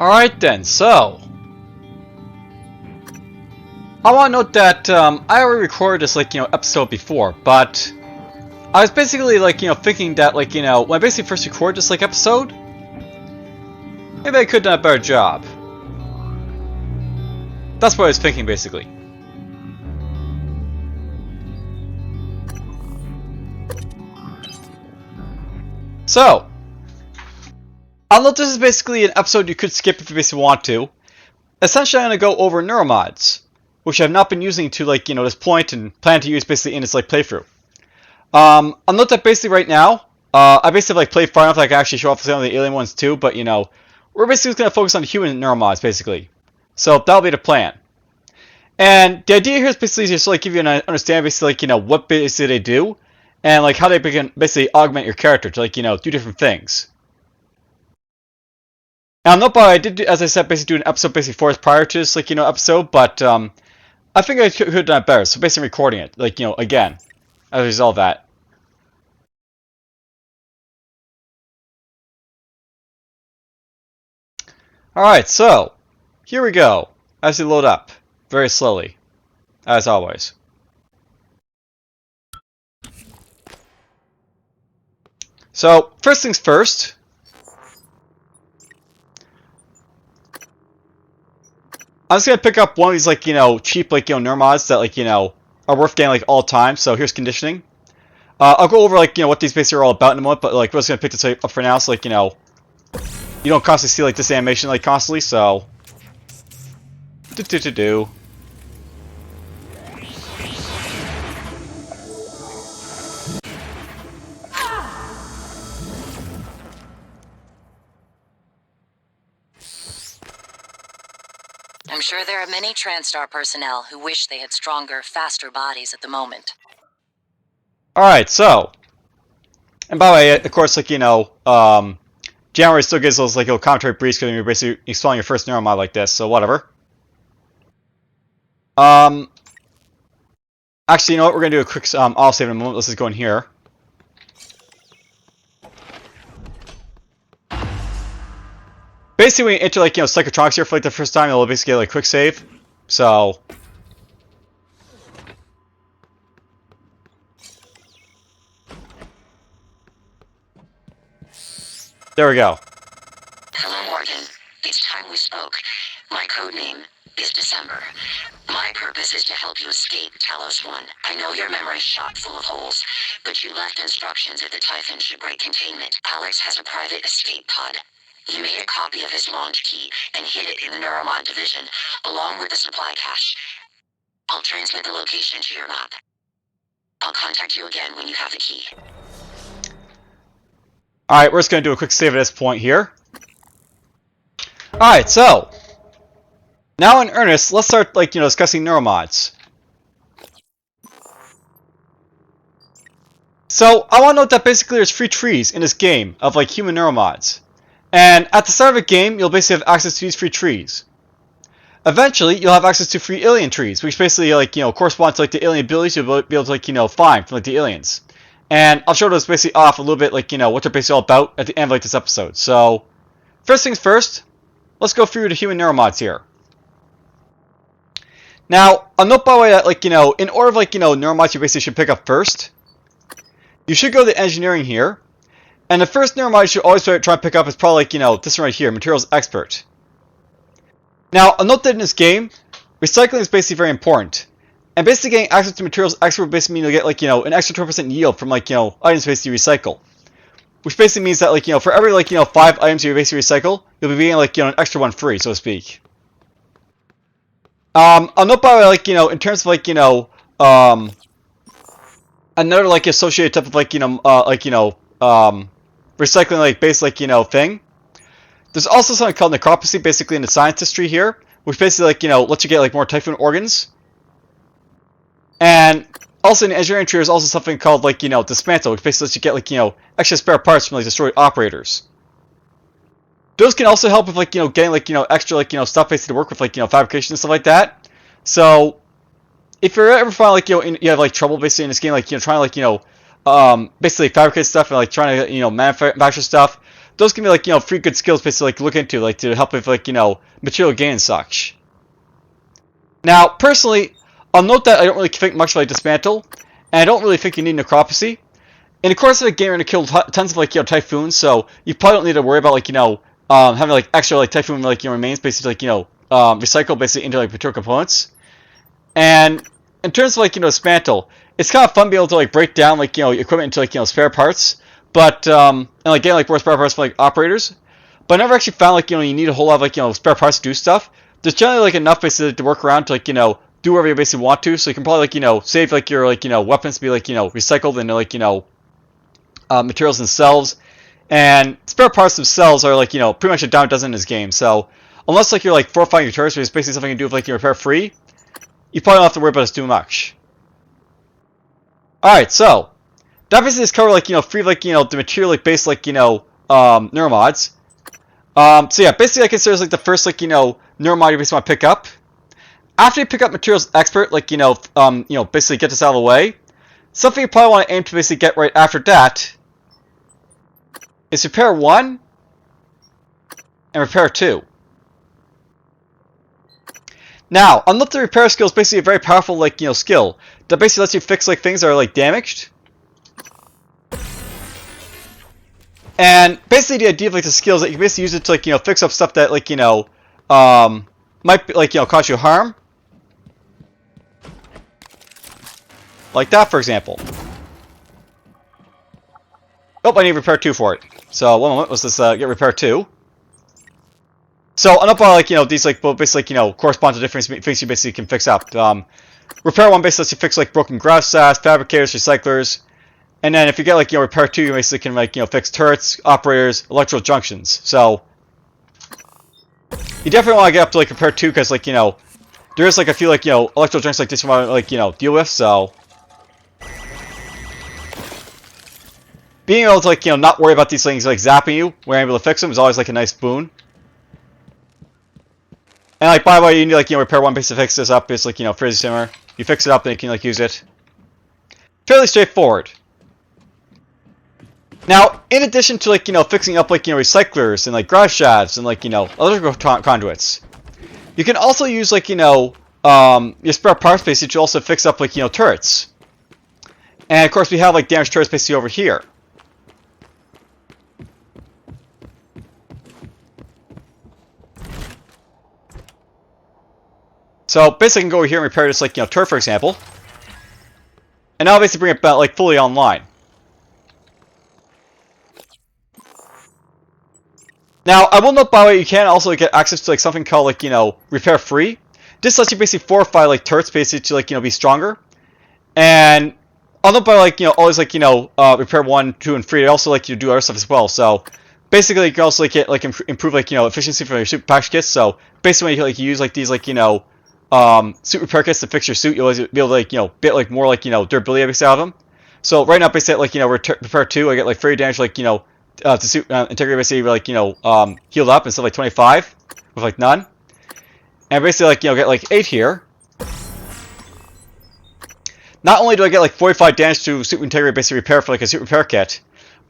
Alright then, so I want to note that I already recorded this episode before, but I was basically thinking that when I basically first recorded this episode, maybe I could have done a better job. That's what I was thinking basically. So I'll note this is basically an episode you could skip if you basically want to. Essentially, I'm going to go over Neuromods, which I've not been using to this point and plan to use basically in this playthrough. I'll note that basically right now, I basically played far enough that I can actually show off some of the alien ones too, but we're basically just going to focus on human neuromods basically. So that'll be the plan. And the idea here is basically just to give you an understanding basically what basically they do, and how they can basically augment your character to do different things. Now, note that I did, as I said, basically do an episode basically for us prior to this episode, but I think I could have done it better. So basically recording it again as a result of that. Alright, so here we go. As we load up very slowly, as always. So first things first. I'm just gonna pick up one of these cheap neuromods that are worth getting all the time. So here's conditioning. I'll go over what these basically are all about in a moment, but we're just gonna pick this up for now, so you don't constantly see this animation constantly. So do. I'm sure there are many TranStar personnel who wish they had stronger, faster bodies at the moment. Alright, so, and by the way, of course, January still gives those commentary briefs because you're basically installing your first neuromod like this, so whatever. Actually, you know what? We're gonna do a quick auto save in a moment. Let's just go in here. Basically, when you enter Psychotronics here for the first time, it'll basically get quick save. So there we go. Hello, Morgan. It's time we spoke. My code name is December. My purpose is to help you escape Talos 1. I know your memory's shot full of holes, but you left instructions at the Typhon shipwreck containment. Alex has a private escape pod. You made a copy of his launch key and hid it in the Neuromod division, along with the supply cache. I'll transmit the location to your map. I'll contact you again when you have the key. Alright, we're just going to do a quick save at this point here. Alright, so now in earnest, let's start discussing Neuromods. So I want to note that basically there's free trees in this game of Human Neuromods. And at the start of the game, you'll basically have access to these free trees. Eventually, you'll have access to free alien trees, which basically correspond to the alien abilities you'll be able to find from the aliens. And I'll show those basically off a little bit what they're basically all about at the end of this episode. So first things first, let's go through the Human Neuromods here. Now, I'll note by the way that in order of Neuromods you basically should pick up first, you should go to engineering here. And the first neuromod you should always try to pick up is probably this one right here, Materials Expert. Now, I'll note that in this game, recycling is basically very important. And basically getting access to Materials Expert will basically mean you'll get an extra 20% yield from items basically recycle. Which basically means that for every 5 items you basically recycle, you'll be getting an extra one free, so to speak. I'll note by the way, in terms of another associated type of recycling base thing. There's also something called necropsy basically in the scientist tree here, which basically lets you get more Typhon organs. And also in the engineering tree there's also something called dismantle, which basically lets you get extra spare parts from destroyed operators. Those can also help with getting extra stuff basically to work with fabrication and stuff like that. So if you're ever find you have trouble basically in this game trying to basically fabricate stuff and trying to manufacture stuff, those can be like, free good skills basically like to look into, like to help with like, material gain and such. Now, personally, I'll note that I don't really think much of like Dismantle, and I don't really think you need Necropsy. In the course of the game, you're gonna kill tons of like, Typhoons, so you probably don't need to worry about like, having like extra like Typhoon like, remains basically like, recycle basically into like material components. And in terms of like, Dismantle, it's kind of fun to be able to like break down like, equipment into like, spare parts, but and like getting like more spare parts for like operators. But I never actually found like, you need a whole lot of like, spare parts to do stuff. There's generally like enough basically to work around to like, do whatever you basically want to. So you can probably like, save like your like, weapons to be like, recycled into like, materials themselves. And spare parts themselves are like, pretty much a dime a dozen in this game. So unless like you're like fortifying your turrets, which is basically something you do with like your repair free, you probably don't have to worry about this too much. Alright, so that basically is cover like, free like, the material like based like, neuromods. So yeah, basically I consider this like the first like, neuromod you basically want to pick up. After you pick up materials expert, like, basically get this out of the way, something you probably want to aim to basically get right after that is repair 1 and repair 2. Now, unlock the repair skill is basically a very powerful like, skill that basically lets you fix like things that are like damaged. And basically the idea of like the skill is that you can basically use it to like, fix up stuff that like, might be, like, cause you harm. Like that, for example. Oh, I need repair 2 for it. So, one moment, let's just get repair 2. So, enough about, like, these, like, basically, correspond to different things you basically can fix up. Repair 1 basically lets you fix, like, broken grav stats, fabricators, recyclers. And then if you get, like, repair 2, you basically can, like, fix turrets, operators, electrical junctions. So, you definitely want to get up to, like, repair 2, because, like, there is, like, a few, like, electrical junctions like this you want to, like, deal with, so. Being able to, like, not worry about these things, like, zapping you when you're able to fix them is always, like, a nice boon. And, like, by the way, you need, like, repair 1 base to fix this up. It's, like, fairly similar. You fix it up, then you can, like, use it. Fairly straightforward. Now, in addition to, like, fixing up, like, recyclers and, like, grav shafts and, like, electrical conduits, you can also use, like, your spare parts basically to also fix up, like, turrets. And, of course, we have, like, damaged turrets basically over here. So basically I can go over here and repair this, like, turret, for example. And now I'll basically bring it back, like, fully online. Now, I will note, by the way, you can also get access to, like, something called, like, repair free. This lets you basically fortify, like, turrets basically to, like, be stronger. And I'll note, by, like, always, like, repair 1, 2, and 3, they also, like, do other stuff as well. So basically you can also, like, get, like, improve, like, efficiency for your suit package kits. So basically when you use, like, these, like, suit repair kits to fix your suit, you'll always be able to, like, get, like, more, like, durability out of them. So right now, basically, like, repair 2, I get, like, 30 damage, like, to suit integrity, basically, like, healed up instead of, like, 25 with, like, none. And basically, like, get, like, 8 here. Not only do I get, like, 45 damage to suit integrity, basically repair for, like, a suit repair kit,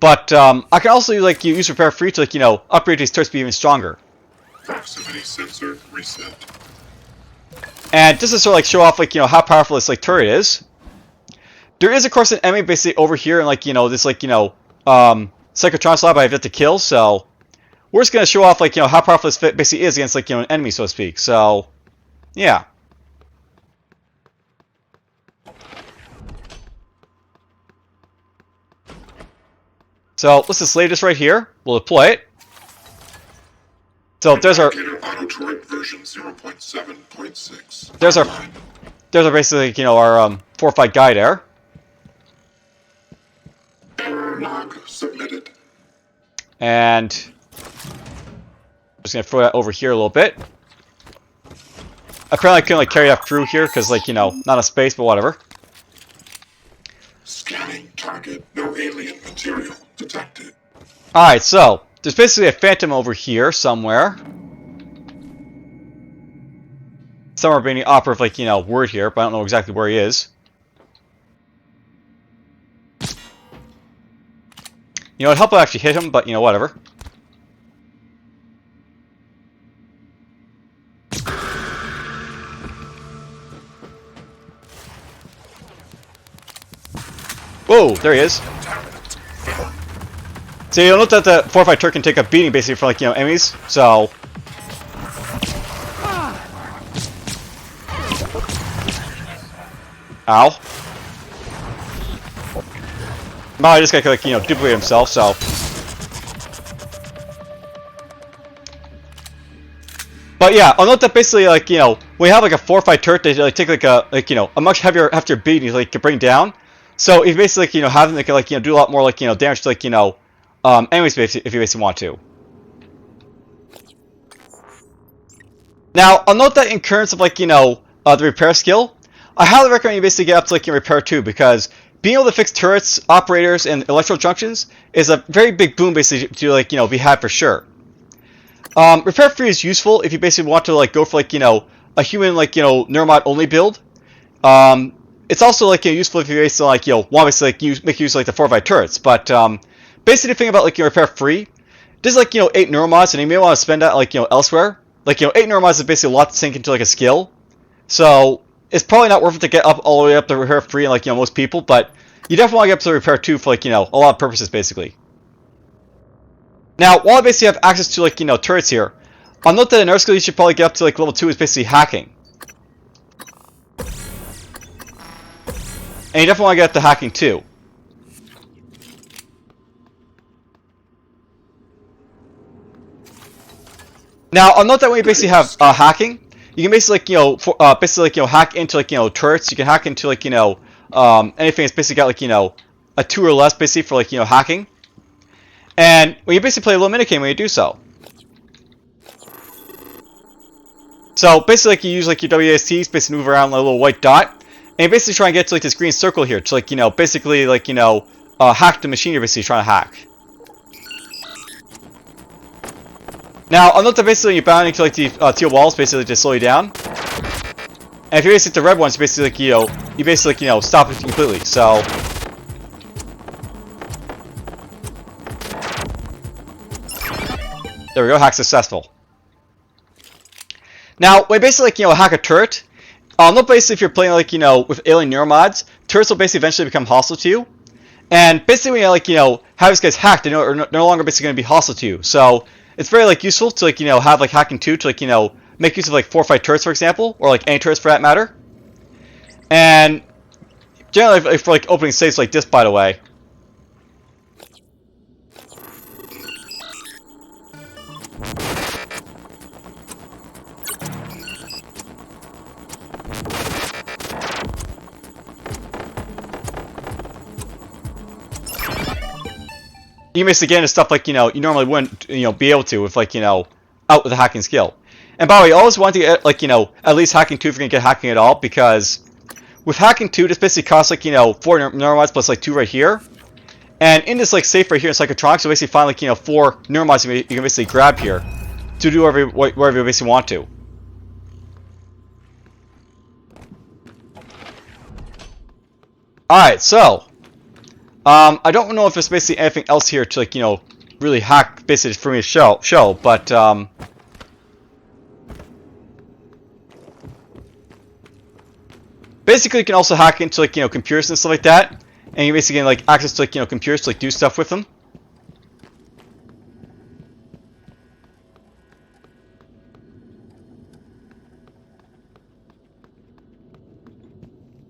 but I can also, like, use repair free to, like, upgrade these turrets to be even stronger. Proximity sensor reset. And just to sort of, like, show off, like, how powerful this, like, turret is, there is, of course, an enemy basically over here in, like, this, like, Psychotronics lab I have yet to kill, so we're just going to show off, like, how powerful this basically is against, like, an enemy, so to speak. So, yeah. So, let's just lay this right here. We'll deploy it. So, there's our... version 0.7.6. There's our basically, our fortified guy there. Error log submitted. And I'm just gonna throw that over here a little bit. Apparently I couldn't, like, carry that through here because, like, not enough space, but whatever. Scanning target. No alien material detected. Alright, so there's basically a phantom over here somewhere. Somewhere being the operative, like, word here, but I don't know exactly where he is. It'd help if I actually hit him, but, whatever. Whoa, there he is. So you'll note that the 4-5 turret can take a beating basically from like, you know, enemies. So ow. Now I just got to like, you know, duplicate himself, so. But yeah, I'll note that basically like, you know, when you have like a 4-5 turret, they like take like a you know, a much heavier after beating like to bring down. So if basically like, you know, have them they can like, you know, do a lot more like, you know, damage to like, you know, enemies if you basically want to. Now, I'll note that in terms of like, you know, the repair skill, I highly recommend you basically get up to like, you know, repair 2 because being able to fix turrets, operators, and electrical junctions is a very big boon basically to like, you know, be had for sure. Repair 3 is useful if you basically want to like go for like, you know, a human like, you know, Neuromod only build. It's also like, you know, useful if you basically like, you know, want to basically like make use of like the 4-5 turrets. But basically the thing about like, you know, repair 3, this is like, you know, 8 Neuromods, and you may want to spend that like, you know, elsewhere. Like, you know, 8 Neuromods is basically a lot to sink into like a skill. So it's probably not worth it to get up all the way up to repair 3 and like, you know, most people, but you definitely want to get up to repair 2 for like, you know, a lot of purposes basically. Now, while I basically have access to like, you know, turrets here, I'll note that another skill you should probably get up to like level 2 is basically hacking. And you definitely want to get up to hacking too. Now, I'll note that when you basically have hacking, you can basically like, you know, basically like, you know, hack into like, you know, turrets. You can hack into like, you know, anything that's basically got like, you know, a 2 or less basically for like, you know, hacking. And when you basically play a little minigame when you do so. So basically like you use like your WASDs, basically move around like a little white dot. And you basically try and get to like this green circle here to like, you know, basically like, you know, hack the machine you're basically trying to hack. Now, I'll note that basically you're bound into like the teal walls basically to slow you down. And if you basically hit the red ones, basically like, you know, you basically like, you know, stop it completely. So there we go, hack successful. Now, when basically like, you know, hack a turret, note basically if you're playing like, you know, with Alien Neuromods, turrets will basically eventually become hostile to you. And basically when you like, you know, have these guys hacked, they are no longer basically going to be hostile to you. So it's very like useful to like, you know, have like hacking 2 to like, you know, make use of like 4-5 turrets for example, or like any turrets for that matter. And generally for like opening safes like this, by the way. You basically get into stuff like, you know, you normally wouldn't, you know, be able to with like, you know, out with a hacking skill. And by the way, you always want to get like, you know, at least hacking 2 if you're going to get hacking at all, because with hacking 2, this basically costs like, you know, 4 Neuromods plus like 2 right here. And in this like safe right here in Psychotronics, you basically find like, you know, 4 Neuromods you can basically grab here to do whatever you basically want to. Alright, so I don't know if there's basically anything else here to like, you know, really hack basically for me to show, but basically you can also hack into like, you know, computers and stuff like that, and you basically get like access to like, you know, computers to like do stuff with them.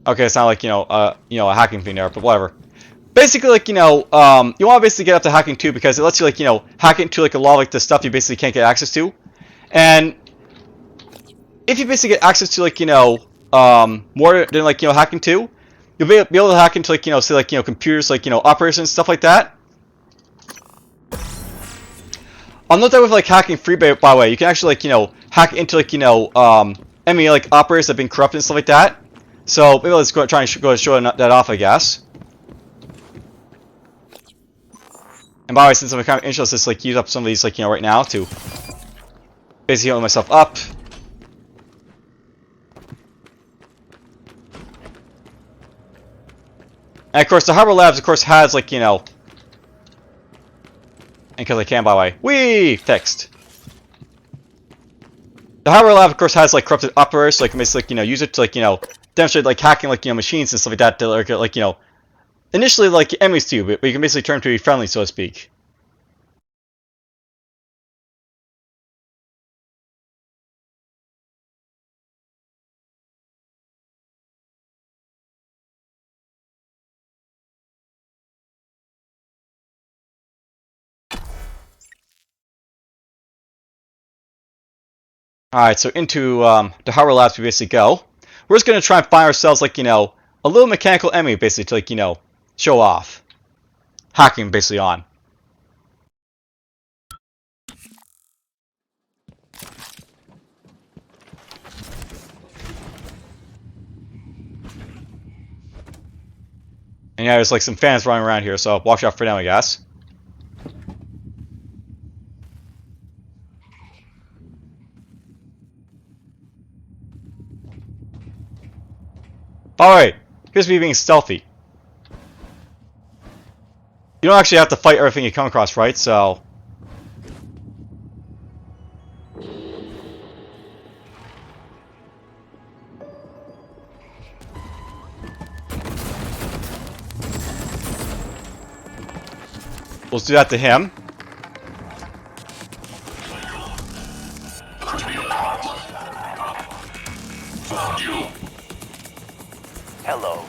Okay, it's not like, you know, a hacking thing there, but whatever. Basically, like, you know, you want to basically get up to hacking 2 because it lets you, like, you know, hack into like a lot of like the stuff you basically can't get access to. And if you basically get access to like, you know, more than like, you know, hacking 2, you'll be able to hack into like, you know, say like, you know, computers, like, you know, operators and stuff like that. I'll note that with like hacking 3, by the way, you can actually like, you know, hack into like, you know, enemy like operators that have been corrupted and stuff like that. So maybe let's try and show that off, I guess. And by the way, since I'm kind of interested, let's like use up some of these, like, you know, right now to basically heal myself up. And of course, the Harbor Labs, of course, has like, you know, and because I can, by the way, whee, fixed. The Harbor Lab, of course, has like corrupted operators, so like basically, like, you know, use it to like, you know, demonstrate like hacking like, you know, machines and stuff like that to like, you know, initially like enemies to you, but you can basically turn to be friendly, so to speak. Alright, so into the hardware labs we basically go. We're just going to try and find ourselves, like, a little mechanical enemy, basically, to, like, show off. Hacking, basically, on. And yeah, there's, like, some fans running around here, so watch out for them, I guess. Alright, here's me being stealthy. You don't actually have to fight everything you come across, right? So... Let's do that to him. Hello.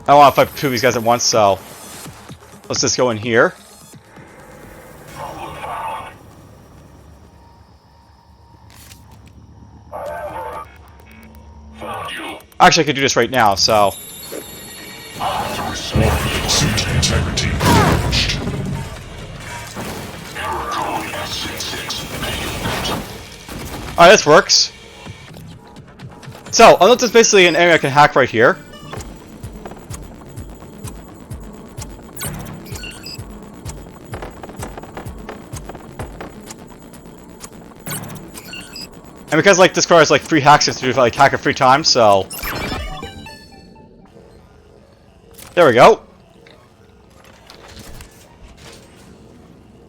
I don't want to fight two of these guys at once, so... Let's just go in here. Actually, I could do this right now, so... Suit integrity breached. Alright, this works. So, I'll note there's basically an area I can hack right here. And because, like, this requires, like, 3 hacks to do, like, hack it 3 times, so... There we go.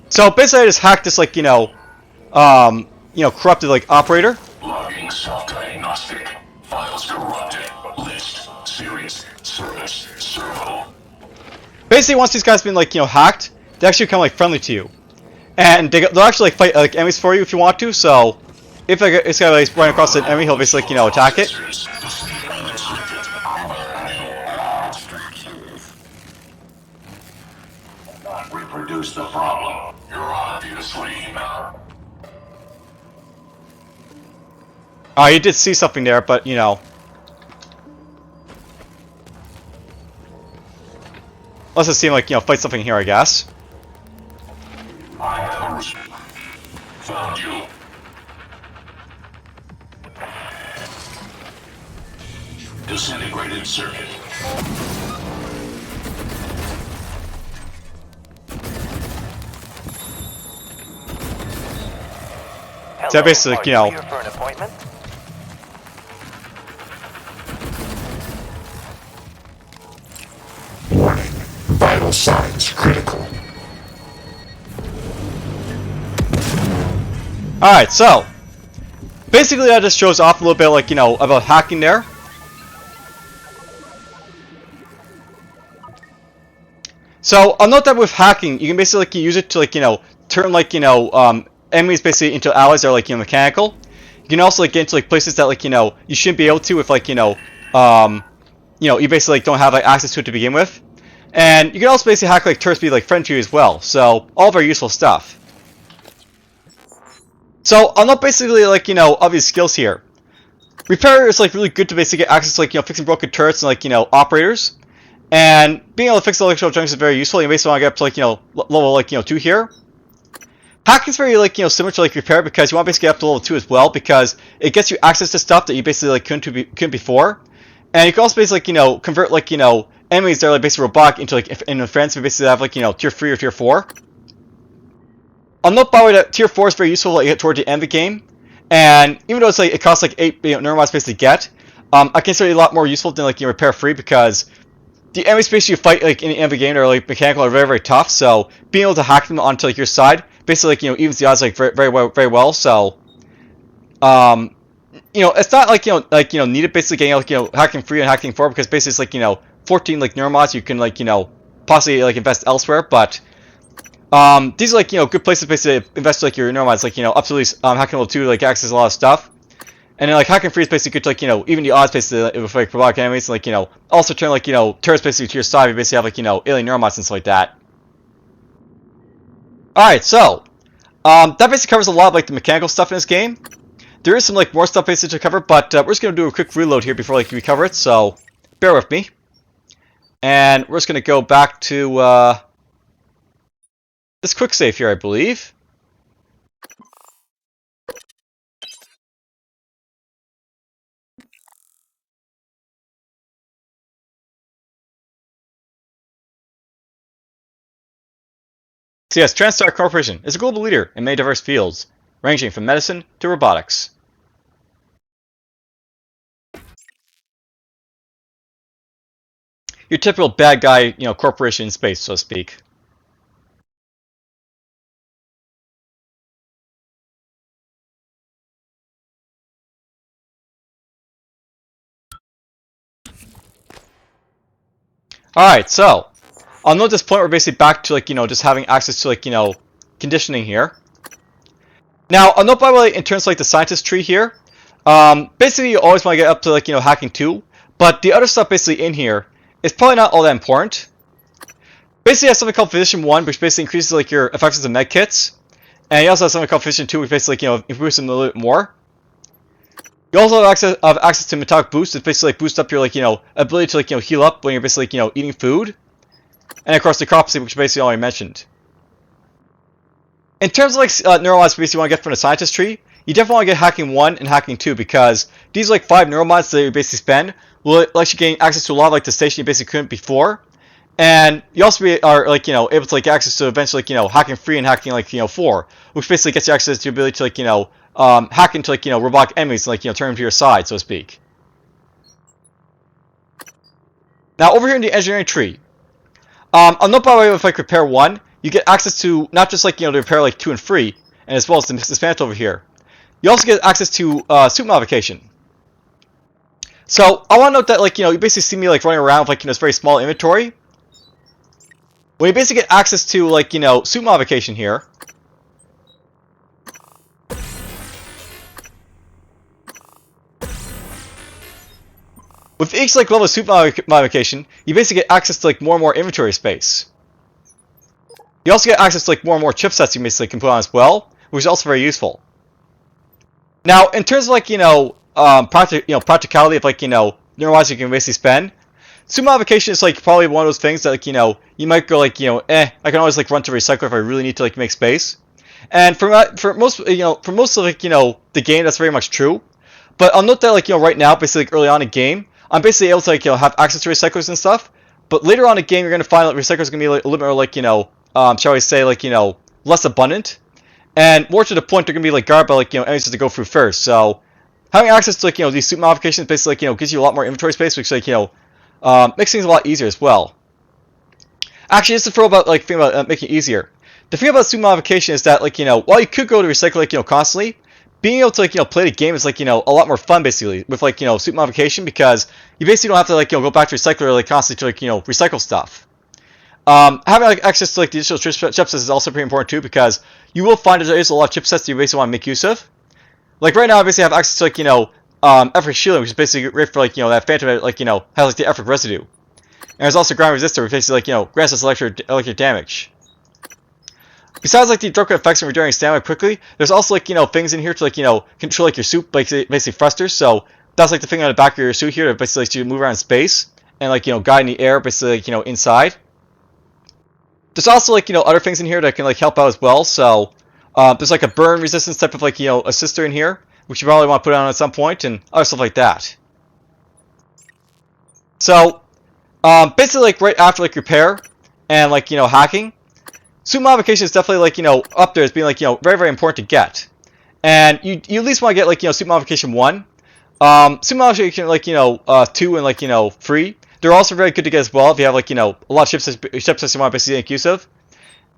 So, basically I just hacked this, like, corrupted, like, operator. Logging self-diagnostic. Files corrupted. List. Series. Service. Servo. Basically, once these guys have been, like, hacked, they actually become, like, friendly to you. And they'll actually, like, fight, like, enemies for you if you want to, so... If this guy, like, running across an enemy, he'll basically, like, attack it. Not reproduce the problem. You're obviously You did see something there, but, Let's just see him, like, fight something here, I guess. found you. Disintegrated circuit. So basically, Are here for an appointment? Warning. Vital signs critical. Alright, so... Basically, that just shows off a little bit, like, about hacking there. So, I'll note that with hacking, you can basically, like, use it to, like, turn, like, enemies basically into allies that are, like, mechanical. You can also, like, get into, like, places that, like, you shouldn't be able to if, like, you basically, like, don't have, like, access to it to begin with. And you can also basically hack, like, turrets to be, like, friend to you as well. So, all very useful stuff. So, I'll note basically, like, all these skills here. Repair is, like, really good to basically get access to, like, fixing broken turrets and, like, operators. And being able to fix electrical junks is very useful. You basically want to get up to, like, level, like, 2 here. Hacking is very, like, similar to, like, repair because you want to basically get up to level 2 as well because it gets you access to stuff that you basically, like, couldn't before. And you can also basically, like, convert, like, enemies that are, like, basically robotic into, like, into friends. You basically have, like, tier 3 or tier 4. I'll note, by the way, that tier 4 is very useful, like, toward the end of the game. And even though it's, like, it costs, like, 8 neuromods basically to get, I consider it a lot more useful than, like, repair free because the enemy space you fight, like, in the end of the game that are, like, mechanical are very, very tough, so being able to hack them onto, like, your side basically, like, evens the odds, like, very well, so, it's not, like, needed basically getting, like, hacking free and hacking for because basically it's, like, 14 like neuromods you can like possibly like invest elsewhere, but these are like good places basically to invest like your neuromods, like up to at least hacking level 2 like access a lot of stuff. And then like hacking free is basically good to like even the odds basically with like robotic enemies, and like also turn like turrets basically to your side. You basically have like alien neuromods and stuff like that. Alright, so that basically covers a lot of like the mechanical stuff in this game. There is some like more stuff basically to cover, but we're just gonna do a quick reload here before like we cover it, so bear with me. And we're just gonna go back to this quick save here, I believe. So yes, TranStar Corporation is a global leader in many diverse fields, ranging from medicine to robotics. Your typical bad guy, corporation in space, so to speak. Alright, so I'll note at this point we're basically back to like, just having access to like, conditioning here. Now, I'll note by the way, in terms of like the scientist tree here, basically you always want to get up to like, hacking 2, but the other stuff basically in here is probably not all that important. Basically, you have something called Physician 1, which basically increases like your effectiveness of med kits. And you also have something called Physician 2, which basically improves them a little bit more. You also have access to Metallic Boost, which basically like boosts up your like ability to like heal up when you're basically like eating food. And of course the Cropsy, which basically already mentioned. In terms of like neuromods basically you want to get from the scientist tree, you definitely want to get hacking 1 and hacking 2 because these like 5 neuromods that you basically spend will let you gain access to a lot of like the station you basically couldn't before. And you also are like able to like access to eventually like hacking 3 and hacking like 4, which basically gets you access to the ability to like hack into like robotic enemies and like turn them to your side, so to speak. Now over here in the engineering tree, I'll note by the way with like repair 1, you get access to not just like the repair like 2 and 3, and as well as the dismantle over here. You also get access to suit modification. So I want to note that like you basically see me like running around with like this very small inventory. When you basically get access to like suit modification here, with each like level of suit modification, you basically get access to like more and more inventory space. You also get access to like more and more chipsets you basically can put on as well, which is also very useful. Now, in terms of like practicality of like neuromods you can basically spend, suit modification is like probably one of those things that like you might go like I can always like run to recycler if I really need to like make space. And for most of like the game that's very much true. But I'll note that like right now basically like early on in the game, I'm basically able to like have access to recyclers and stuff. But later on in the game, you're gonna find that recyclers are gonna be like, a little bit more like shall we say like less abundant, and more to the point, they're gonna be like guarded by like enemies to go through first. So having access to like these suit modifications basically like gives you a lot more inventory space, which like makes things a lot easier as well. Actually, just to throw about like thing about making it easier. The thing about suit modification is that like while you could go to recycle like constantly, being able to like play the game is like a lot more fun basically with like suit modification, because you basically don't have to like go back to recycler like constantly to like recycle stuff. Having like access to like the additional chipsets is also pretty important too, because you will find that there is a lot of chipsets that you basically want to make use of. Like right now, I basically have access to like effort shielding, which is basically great for like that phantom that like has like the effort residue. And there's also ground resistor, which basically like grants us electric damage. Besides like the drug effects and regenerating stamina quickly, there's also like things in here to like control like your suit, like basically thrusters. So that's like the thing on the back of your suit here that basically lets you move around in space and like guide in the air, basically like inside. There's also like other things in here that can like help out as well. So there's like a burn resistance type of like assister in here, which you probably want to put on at some point, and other stuff like that. So basically like right after like repair and like hacking, suit modification is definitely like up there as being like very very important to get. And you at least want to get like suit modification 1, suit modification like 2 and like 3. They're also very good to get as well if you have like a lot of chipsets you want to basically make use of.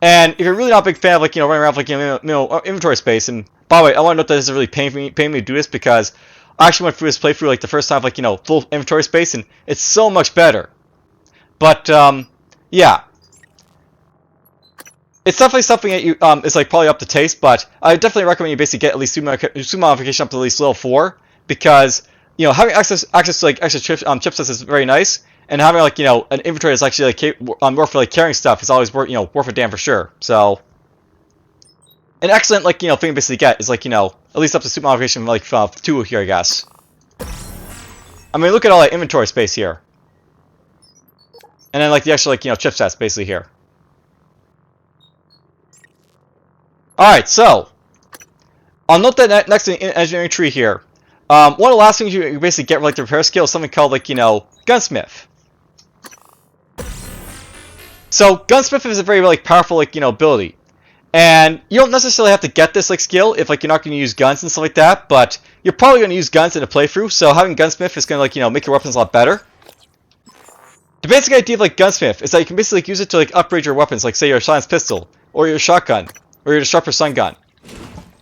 And if you're really not a big fan of like running around with like inventory space, and by the way, I want to note that this is really paying me to do this, because I actually went through this playthrough like the first time with like full inventory space, and it's so much better. But yeah, it's definitely something that you is like probably up to taste. But I definitely recommend you basically get at least Suit Modification up to at least level 4, because having access to like extra chipsets is very nice, and having like an inventory that's actually like worth for like carrying stuff is always worth a damn for sure. So an excellent like thing to basically get is like at least up to Suit Modification like 2 here, I guess. I mean, look at all that inventory space here. And then like the extra like chipsets basically here. Alright, so I'll note that next in the engineering tree here. One of the last things you basically get like the repair skill is something called like gunsmith. So gunsmith is a very like powerful like ability. And you don't necessarily have to get this like skill if like you're not going to use guns and stuff like that, but you're probably going to use guns in a playthrough, so having gunsmith is going to like make your weapons a lot better. The basic idea of like gunsmith is that you can basically like, use it to like upgrade your weapons, like say your silenced pistol or your shotgun or your sharper stun gun.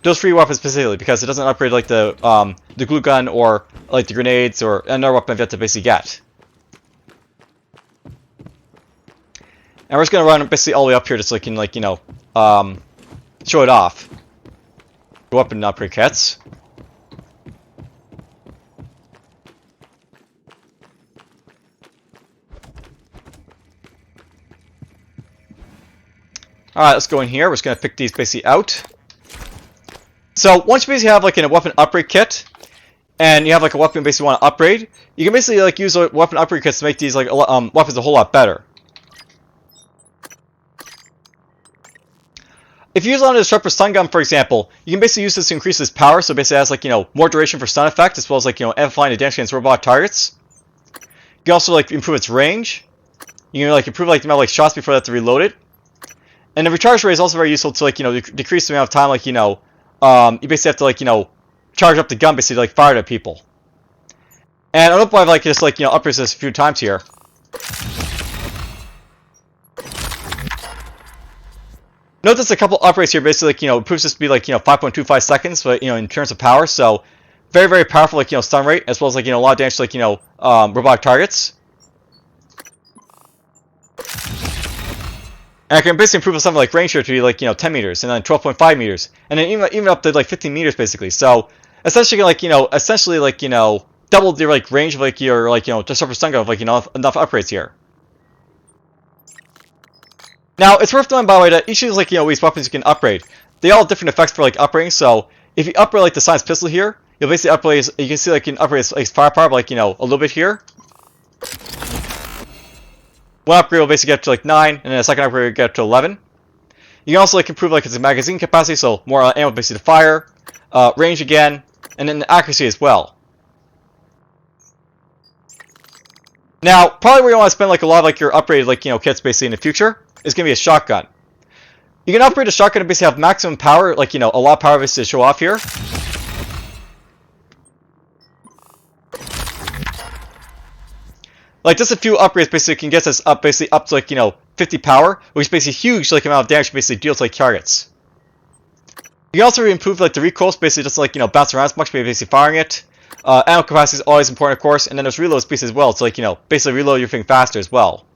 Those 3 weapons specifically, because it doesn't upgrade like the glue gun or like the grenades or another weapon you have to basically get. And we're just gonna run basically all the way up here just so we can like show it off. The weapon upgrade kits. Alright, let's go in here. We're just gonna pick these basically out. So once you basically have like a weapon upgrade kit, and you have like a weapon you basically want to upgrade, you can basically like use weapon upgrade kits to make these like weapons a whole lot better. If you use on a sharper stun gun, for example, you can basically use this to increase its power, so basically it has like more duration for stun effect, as well as like amplifying the damage against robot targets. You can also like improve its range. You can like improve like the amount of like shots before they have to reload it. And the recharge rate is also very useful to like decrease the amount of time like you basically have to like charge up the gun basically to like fire at people. And I don't know if I've like just like upgrades this a few times here. Notice a couple upgrades here basically like improves this to be like 5.25 seconds, but in terms of power, so very very powerful like stun rate, as well as like a lot of damage to like robotic targets. And I can basically improve something like range here to be like 10 meters, and then 12.5 meters, and then even up to like 15 meters basically. So essentially like essentially like double the like range of like your like just sharper stun gun of like enough upgrades here. Now it's worth knowing by the way that each of these like these weapons you can upgrade, they all have different effects for like upgrading. So if you upgrade like the silenced pistol here, you'll basically upgrade. You can see like you can upgrade its firepower by, like a little bit here. One upgrade will basically get to like 9, and then a second upgrade will get to 11. You can also like improve like its magazine capacity, so more ammo basically to fire, range again, and then the accuracy as well. Now, probably where you want to spend like a lot of like your upgraded like kits basically in the future is gonna be a shotgun. You can upgrade a shotgun to basically have maximum power, like a lot of power basically to show off here. Like just a few upgrades basically can get us up basically up to like 50 power, which is basically huge like amount of damage basically deals to like targets. You can also improve like the recoil, basically just like bounce around as much, basically firing it. Ammo capacity is always important, of course, and then there's reload speed as well. So like basically reload your thing faster as well.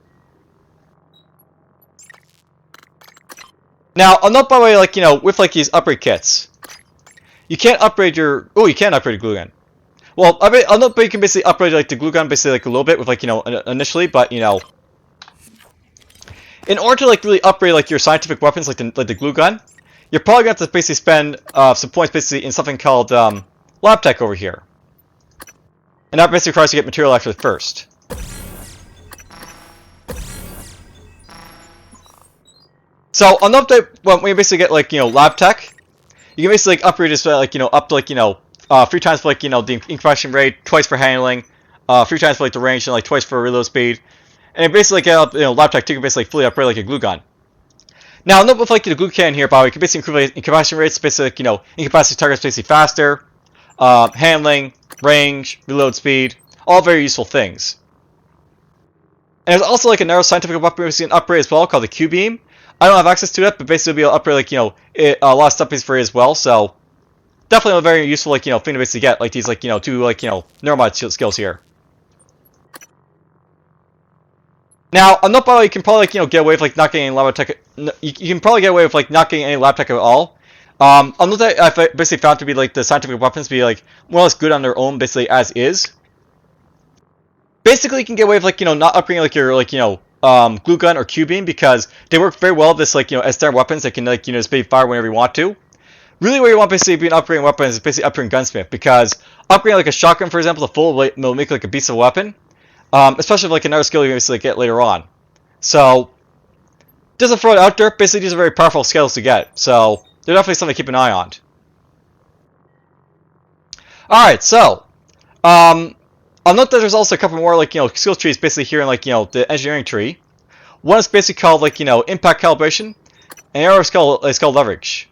Now I'll note by the way like with like these upgrade kits, you can't upgrade your you can upgrade a glue gun. Well, I'll note, but you can basically upgrade like the glue gun basically like a little bit with like initially, but in order to like really upgrade like your scientific weapons like the glue gun, you're probably going to have to basically spend some points basically in something called lab tech over here, and that basically requires you to get material after the first. So I'll note that when you basically get like lab tech, you can basically like upgrade this like up to like 3 times for like the incubation rate, twice for handling, 3 times for like the range, and like twice for reload speed. And basically get up lab tech 2 can basically like fully upgrade like a glue gun. Now note with like the glue can here, by the way, you can basically improve like, incubation rates, basically like, incapacity targets basically faster, handling, range, reload speed, all very useful things. And there's also like a narrow scientific weapon you can upgrade as well called the Q beam. I don't have access to it, but basically be able to upgrade like a lot of stuff is free as well. So definitely a very useful like thing to basically get like these like 2 like neuromod skills here. Now, I'm not probably you can probably like get away with like not getting any lab tech. You can probably get away with like not getting any lab tech at all. I'm not that I've basically found to be like the scientific weapons be like more or less good on their own, basically as is. Basically, you can get away with like not upgrading like your glue gun or Q beam because they work very well this like as standard weapons that can like just be fire whenever you want to. Really, what you want basically being upgrading weapons is basically upgrading gunsmith because upgrading like a shotgun, for example, to full will make like a beast of a weapon, especially if, like another skill you basically get later on. So, just to throw it out there, basically these are very powerful skills to get. So, they're definitely something to keep an eye on. All right, so I'll note that there's also a couple more like skill trees basically here in like the engineering tree. One is basically called like impact calibration, and the other is called leverage.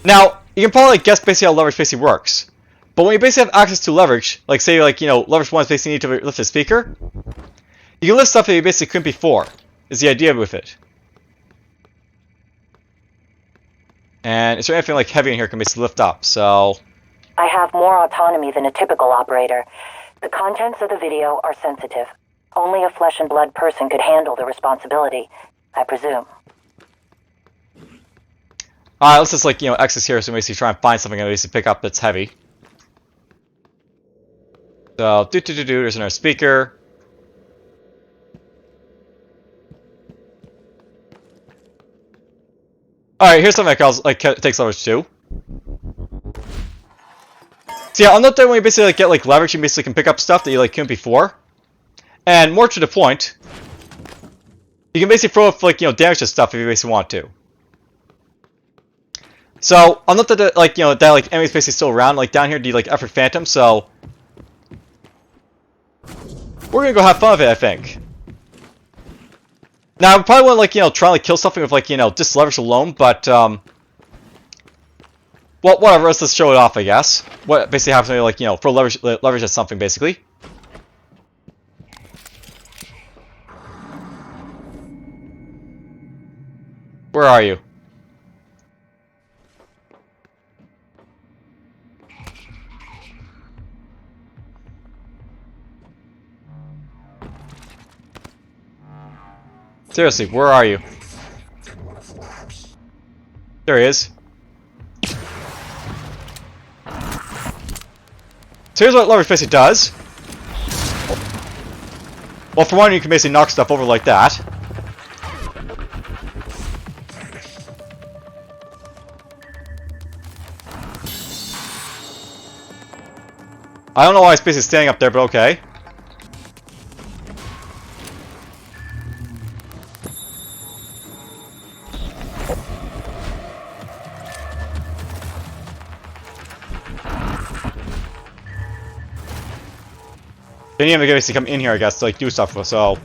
Now, you can probably guess basically how leverage basically works. But when you basically have access to leverage, like say like leverage 1 is basically need to lift a speaker, you can lift stuff that you basically couldn't before, is the idea with it. And is there anything like heavy in here can basically lift up, so... I have more autonomy than a typical operator. The contents of the video are sensitive. Only a flesh and blood person could handle the responsibility, I presume. Alright, let's just like, access here so we basically try and find something that we basically pick up that's heavy. So, there's another speaker. Alright, here's something that takes leverage too. So yeah, I'll note that when you basically get like leverage, you basically can pick up stuff that you like couldn't before. And more to the point, you can basically throw up like damage to stuff if you basically want to. So I'll note that that enemies basically still around. Like down here, do like effort phantom. So we're gonna go have fun with it, I think. Now I probably want to try to kill something with just leverage alone, but well, whatever. Let's just show it off, I guess. What basically happens when throw leverage at something, basically. Where are you? Seriously, where are you? There he is. So here's what leverage basically does. Well, for one, you can basically knock stuff over like that. I don't know why it's basically standing up there, but okay. They need to basically come in here, I guess, to do stuff with, so...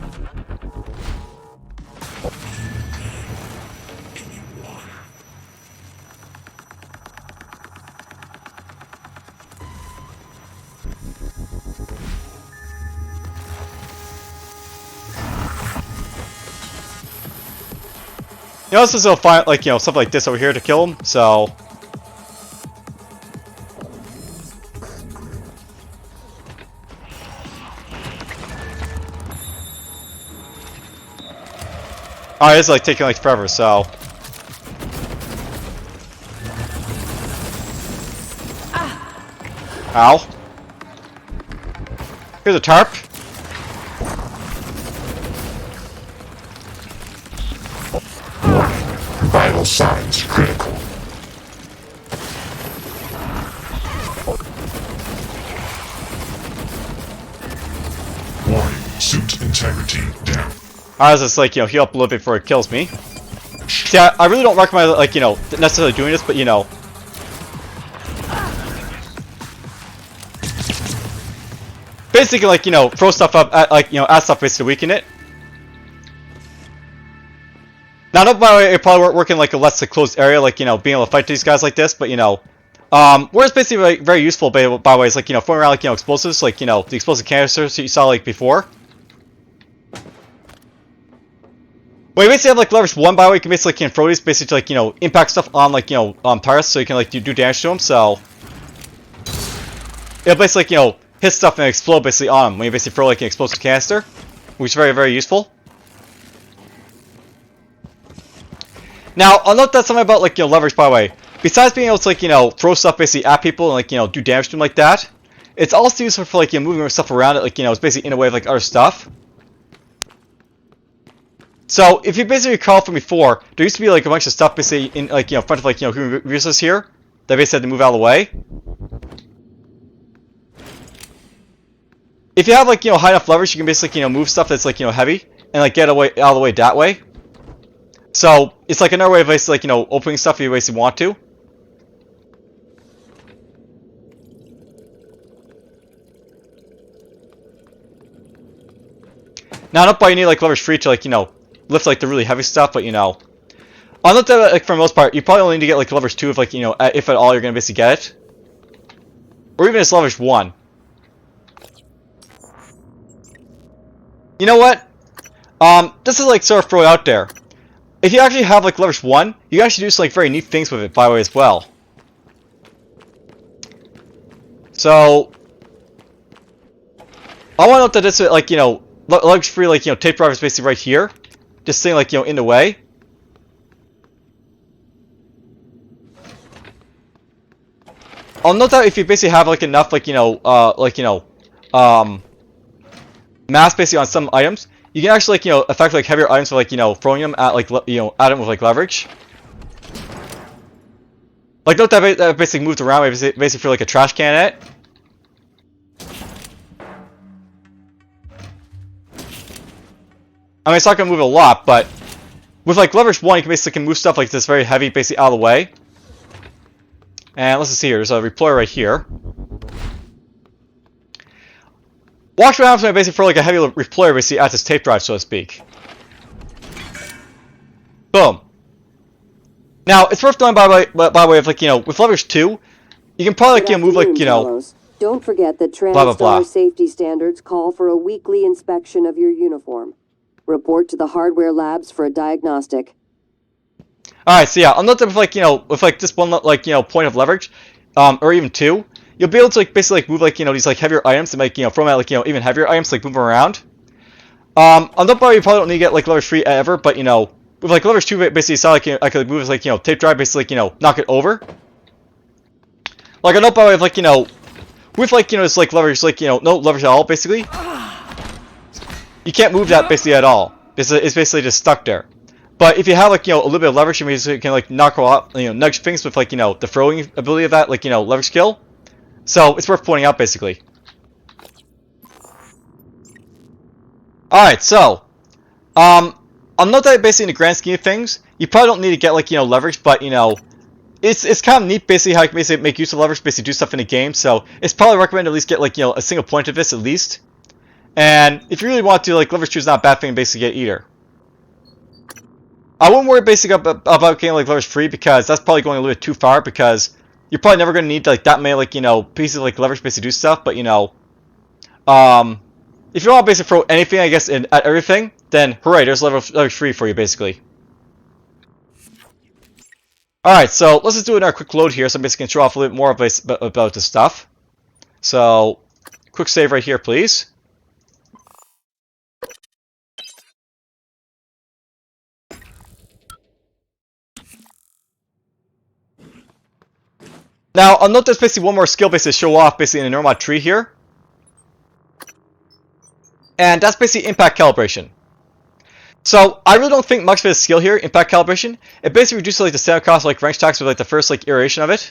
this is a find something like this over here to kill him, so... Alright, it's taking forever, so... Ow. Here's a tarp. Vital signs critical. Warning, suit integrity down. I was just heal up a little bit before it kills me. See, I really don't recommend necessarily doing this, but basically throw stuff up at add stuff basically to weaken it. Now, by the way, it probably won't work in a less closed area, being able to fight these guys like this, but where it's basically very useful by the way is throwing around explosives, the explosive canisters that you saw before. Well, you basically have leverage 1, by the way, you can basically throw these basically to impact stuff on turrets, so you can do damage to them. So it'll basically hit stuff and explode basically on them when you basically throw like an explosive canister, which is very, very useful. Now, I'll note that something about like, you know, leverage, by the way. Besides being able to like, you know, throw stuff basically at people and like, you know, do damage to them like that, it's also useful for like, you know, moving stuff around it, like, you know, it's basically in a way of like other stuff. So, if you basically recall from before, there used to be like a bunch of stuff basically in like, you know, front of like, you know, human resources here that basically had to move out of the way. If you have like, you know, high enough leverage, you can basically, you know, move stuff that's like, you know, heavy and like get away out of the way that way. So, it's like another way of basically like, you know, opening stuff if you basically want to. Now, not by you need like leverage 3 to like, you know, lift like the really heavy stuff, but you know, I'll note that like for the most part, you probably only need to get like leverage 2 if like, you know, if at all you're gonna basically get it, or even just leverage 1. You know what? This is like sort of throw it out there. If you actually have like leverage 1, you can actually do some like very neat things with it, by the way, as well. So, I want to note that this is like, you know, leverage 3 like, you know, tape drive is basically right here, just sitting like, you know, in the way. I'll note that if you basically have like enough like, you know, mass basically on some items, you can actually like, you know, affect like heavier items with like, you know, throwing them at like, you know, at them with like leverage. Like note that basically moved around basically for like a trash can in it. I mean, it's not gonna move a lot, but with like leverage 1, you can basically move stuff like this very heavy basically out of the way. And let's see here. There's a reployer right here. Watch what happens when I basically throw like a heavy reployer basically at this tape drive, so to speak. Boom. Now, it's worth knowing by the way of like, you know, with leverage 2, you can probably like, you know, move like, you know, don't forget that blah, blah, blah. TranStar safety standards call for a weekly inspection of your uniform. Report to the hardware labs for a diagnostic. Alright, so yeah, I'll note that with like, you know, with like this one like, you know, point of leverage, or even 2, you'll be able to like basically like move like, you know, these like heavier items and make, you know, throw them at like, you know, even heavier items, like move them around. On that part, you probably don't need to get like leverage 3 ever, but you know, with like leverage 2, basically, it's not like, you know, I could move as like, you know, tape drive, basically like, you know, knock it over. Like I know by way of like, you know, with like, you know, it's like leverage, like, you know, no leverage at all, basically. You can't move that basically at all. It's basically just stuck there. But if you have like, you know, a little bit of leverage, you can like knock a lot, you know, nudge things with like, you know, the throwing ability of that, like, you know, leverage skill. So it's worth pointing out basically. Alright, so I'll note that basically in the grand scheme of things, you probably don't need to get like, you know, leverage, but you know, it's kind of neat basically how you can basically make use of leverage, basically do stuff in the game. So it's probably recommended at least get like, you know, a single point of this at least. And if you really want to, like, leverage 2 is not a bad thing to basically get either. I wouldn't worry basically about getting like leverage 3 because that's probably going a little bit too far, because you're probably never going to need like that many like, you know, pieces of like leverage basically do stuff. But you know, if you want to basically throw anything, I guess, at everything, then hooray, there's leverage 3 for you basically. Alright, so let's just do another quick load here so I'm basically going to show off a little bit more about this stuff. So, quick save right here, please. Now, I'll note there's basically one more skill basically to show off basically in the Neuromod tree here. And that's basically impact calibration. So, I really don't think much of this skill here, impact calibration. It basically reduces like the standard cost of like wrench attacks with like the first like iteration of it.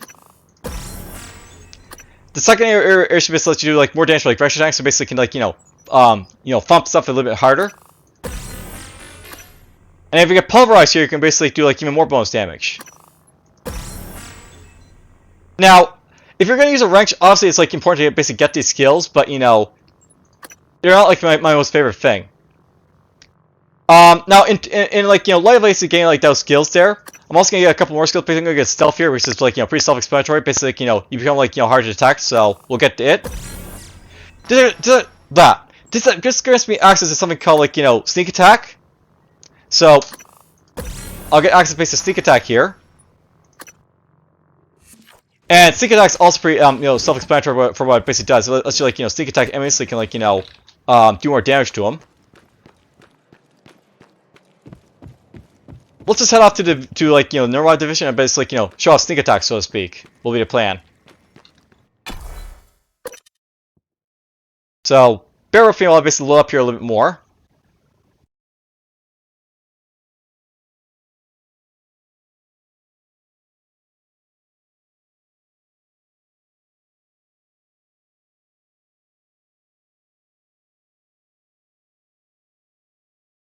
The second iteration basically lets you do like more damage with like wrench attacks, so basically can like, you know, thump stuff a little bit harder. And if you get pulverized here, you can basically do like even more bonus damage. Now, if you're going to use a wrench, obviously it's like important to basically get these skills, but you know, they're not like my most favorite thing. Now in like, you know, light of basically getting like those skills there, I'm also going to get a couple more skills. Basically, I'm going to get stealth here, which is like, you know, pretty self-explanatory. Basically, like, you know, you become like, you know, hard to detect, so we'll get to it. This just grants me access to something called like, you know, sneak attack. So I'll get access based to sneak attack here. And sneak attack's also pretty, self-explanatory for what it basically does. So let's do, like, sneak attack enemies so you can, like, do more damage to them. Let's just head off to Neuromod Division and basically, show off sneak attack, so to speak. Will be the plan. So, bear with me while I basically load up here a little bit more.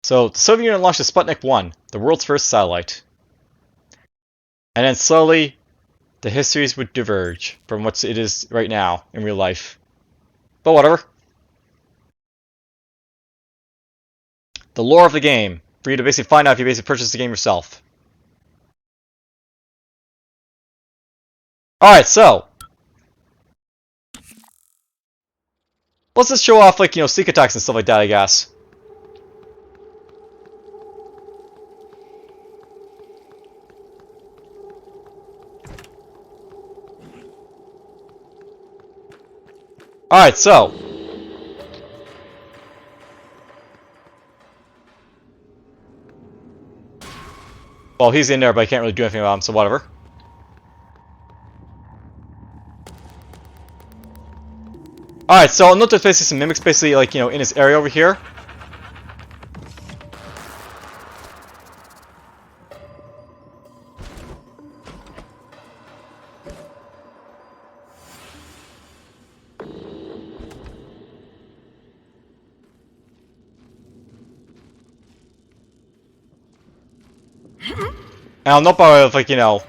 So, the Soviet Union launched the Sputnik 1, the world's first satellite. And then slowly, the histories would diverge from what it is right now in real life. But whatever. The lore of the game, for you to basically find out if you basically purchase the game yourself. Alright, so. Let's just show off, like, sneak attacks and stuff like that, I guess. Alright, so. Well, he's in there, but I can't really do anything about him, so whatever. Alright, so I'll note there's basically some mimics basically, like, in this area over here. And I'll note by way of, like, Alright,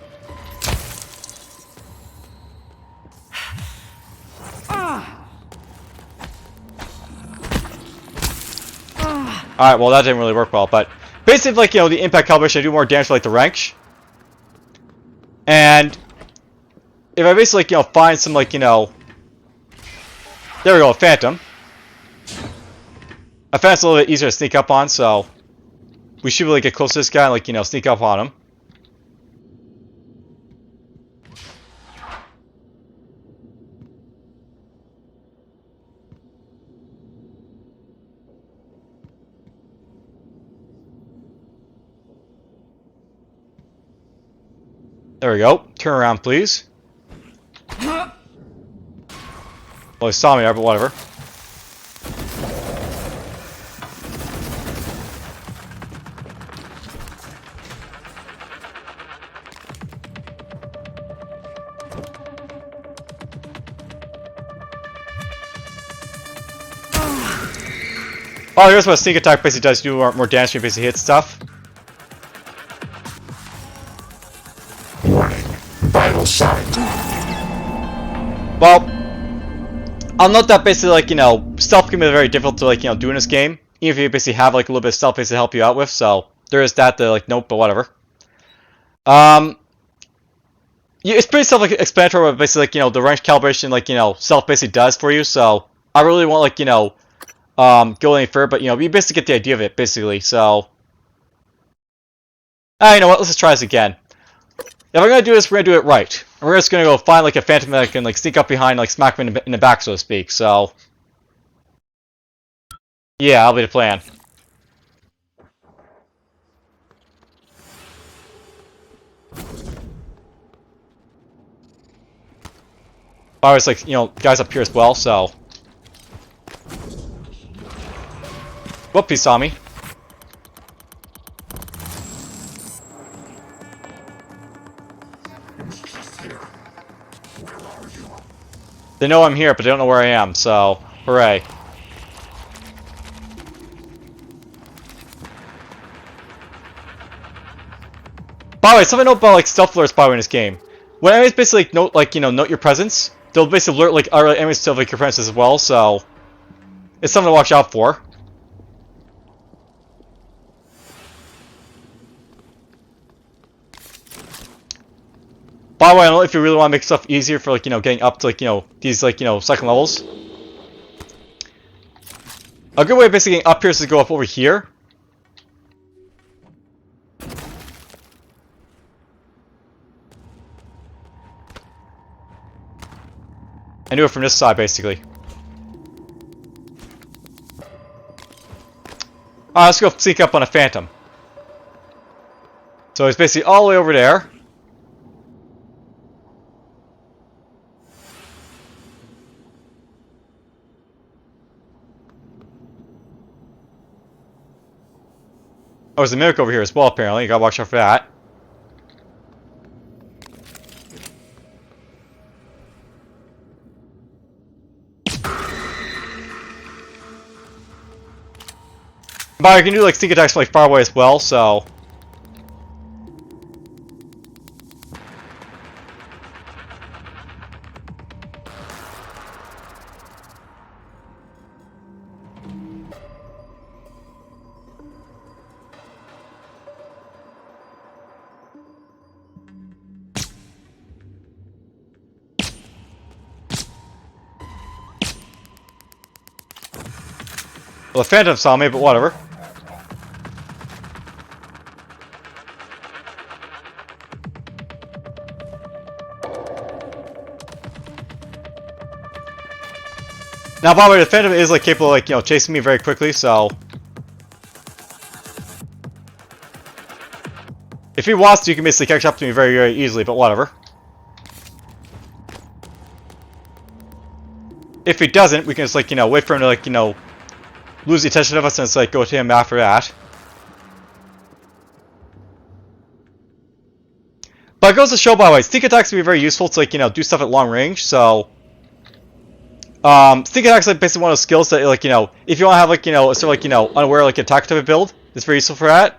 well that didn't really work well, but basically, like, the impact calibration, I do more damage to, like, the wrench. And if I basically, like, find some, like, there we go, a phantom. A phantom's a little bit easier to sneak up on, so we should really get close to this guy and, like, sneak up on him. There we go. Turn around, please. Well, he saw me there, but whatever. Oh, here's what a sneak attack basically does. Do more damage when you basically hit stuff. Warning. Vital signs. Well, I'll note that basically, like, stealth can be very difficult to, like, do in this game. Even if you basically have, like, a little bit of stealth basically to help you out with. So, there is that to, like, note, but whatever. Yeah, it's pretty self-explanatory what basically, like, the wrench calibration, like, stealth basically does for you. So, I really won't, like, go any further, but, you basically get the idea of it, basically. So, you know what, let's just try this again. If I'm going to do this, we're going to do it right. And we're just going to go find, like, a phantom that can, like, sneak up behind, like, smack him in the back, so to speak. So, yeah, that'll be the plan. Oh, it's like, guys up here as well, so. Whoop, he saw me. They know I'm here, but they don't know where I am, so hooray. By the way, something to note about, like, stealth alerts, by the way, in this game. When enemies basically note your presence, they'll basically alert, like, other enemies to, like, your presence as well, so it's something to watch out for. By the way, I don't know if you really want to make stuff easier for, like, getting up to, like, these, like, second levels. A good way of basically getting up here is to go up over here. And do it from this side, basically. Alright, let's go sneak up on a Phantom. So he's basically all the way over there. Oh, there's a Mimic over here as well, apparently. You gotta watch out for that. But you can do like sneak attacks from like far away as well, so. Well, the Phantom saw me, but whatever. Now, by the way, the Phantom is like capable of like, you know, chasing me very quickly, so if he wants to, you can basically catch up to me very, very easily, but whatever. If he doesn't, we can just like, you know, wait for him to like, you know, lose the attention of us and just like go to him after that. But it goes to show, by the way, sneak attacks can be very useful to like, you know, do stuff at long range, so sneak attacks is like basically one of those skills that like, you know, if you want to have like, you know, a sort of like, you know, unaware like attack type of build, it's very useful for that.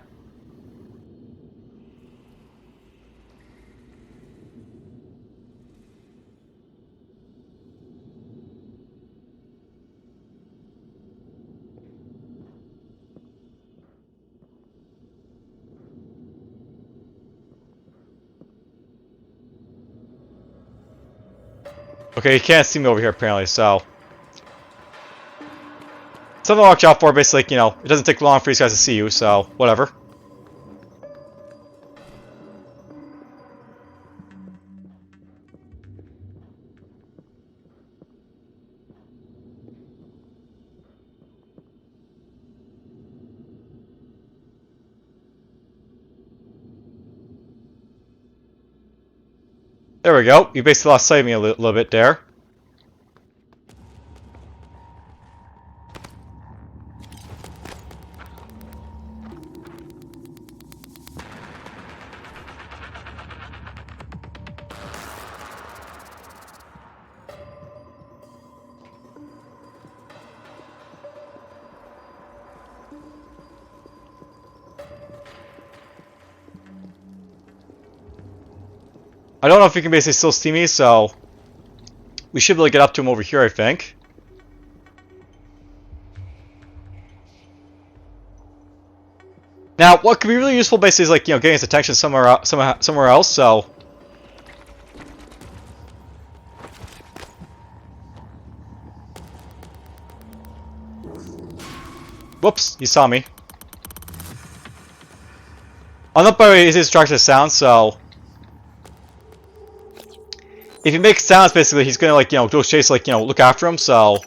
Okay, he can't see me over here apparently, so something to watch out for. Basically, like, you know, it doesn't take long for these guys to see you, so whatever. There we go. You basically lost sight of me a little bit there. I don't know if you can basically still see me, so we should be able to get up to him over here, I think. Now, what could be really useful basically is like, you know, getting his attention somewhere else, so whoops, he saw me. Oh, no, by the way, he's distracted to sound, so if he makes sounds, basically, he's gonna like, you know, go chase, like, you know, look after him, so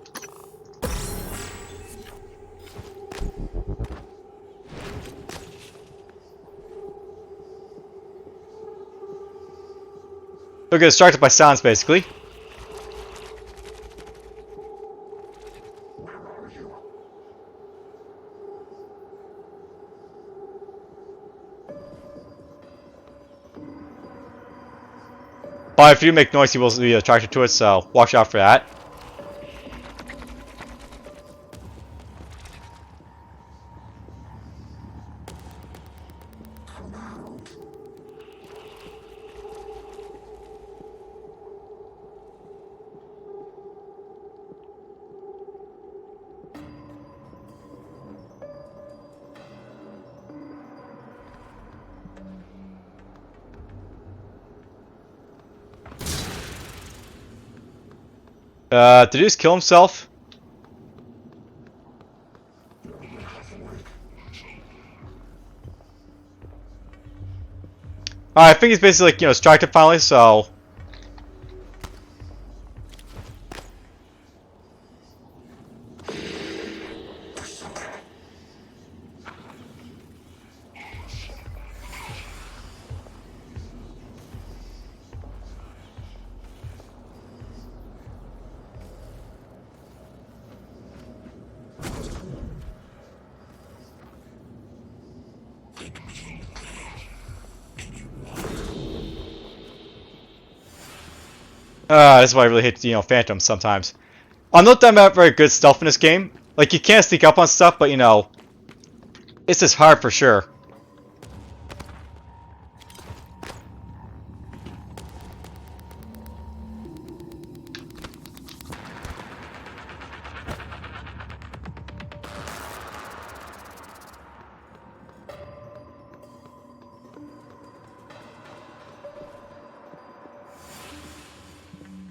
he'll get distracted by sounds, basically. But if you make noise, he will be attracted to it, so watch out for that. Did he just kill himself? Alright, I think he's basically like, you know, distracted finally, so That's why I really hate, phantoms sometimes. I'll note that I'm not very good stealth in this game. Like, you can sneak up on stuff, but, it's just hard for sure.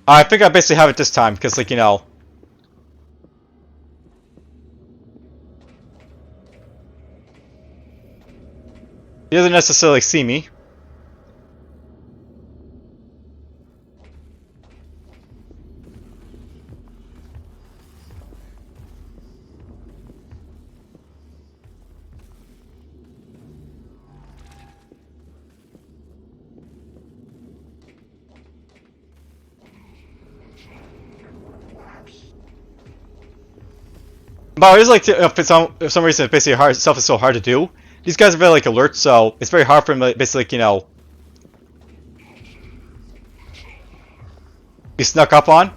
I think I basically have it this time, because, like, He doesn't necessarily see me. But I just like to, for some reason, it's basically hard. Stuff is so hard to do. These guys are very like alert, so it's very hard for them to basically, be snuck up on.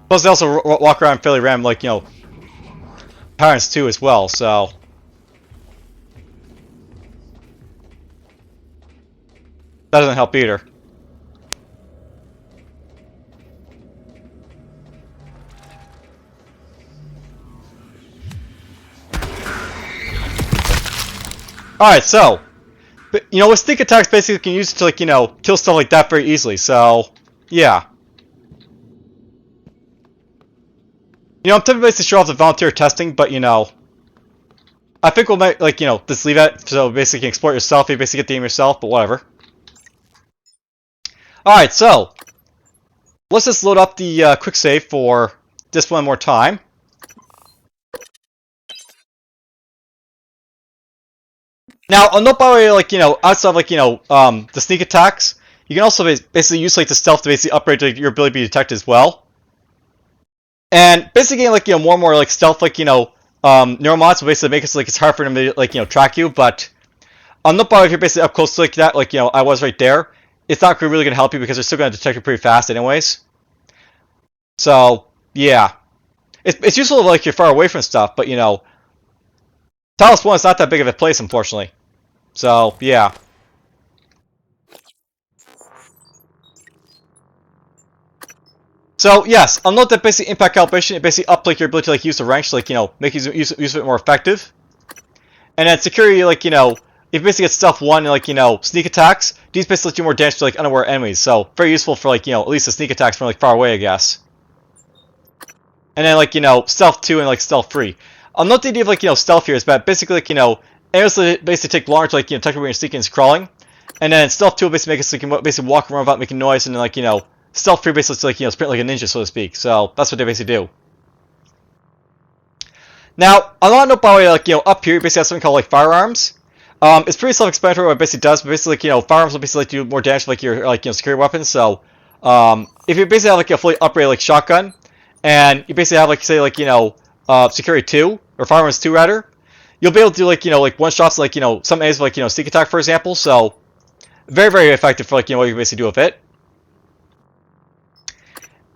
Plus, they also walk around fairly random, like parents too as well. So. That doesn't help either. Alright, so, with sneak attacks, basically you can use it to, like, kill stuff like that very easily, so, yeah. I'm typically to show off the volunteer testing, but, I think we'll make, like, just leave it, so basically you can exploit yourself, you basically get the aim yourself, but whatever. Alright, so, let's just load up the quick save for this one more time. Now, I'll note by the way, like, outside of, like, the sneak attacks, you can also basically use, like, the stealth to basically upgrade your ability to be detected as well. And basically, like, more and more, like, stealth, like, neuromods will basically make it so, like, it's hard for them to, like, track you, but I'll note by the way, if you're basically up close to, like, that, like, I was right there, it's not really going to help you because they're still going to detect you pretty fast anyways. So, yeah. It's useful if, like, you're far away from stuff, but, Talos 1 is not that big of a place, unfortunately. So, yeah. So, yes, I'll note that basically impact calibration, it basically up, like, your ability to, like, use the wrench to, like, make use of it more effective. And then security, like, if you basically get stealth 1 and, like, sneak attacks, these basically let you more damage to, like, unaware enemies. So, very useful for, like, at least the sneak attacks from, like, far away, I guess. And then, like, stealth 2 and, like, stealth 3. I'll note the idea of, like, stealth here is that basically, like, enemies basically take longer to, like, detect when you're sneaking and crawling. And then stealth 2 will basically make it so you can basically walk around without making noise. And then, like, stealth 3 basically, like, sprint like a ninja, so to speak. So, that's what they basically do. Now, on that note, by the way, like, up here, you basically have something called, like, firearms. It's pretty self-explanatory what it basically does, but basically, like, firearms will basically, like, do more damage to, like, your, like, security weapons. So, if you basically have, like, a fully upgraded, like, shotgun, and you basically have, like, say, like, security 2, or firearms 2, rather, you'll be able to do, like, one-shots, like, some enemies, like, sneak attack, for example. So, very, very effective for, like, what you can basically do with it.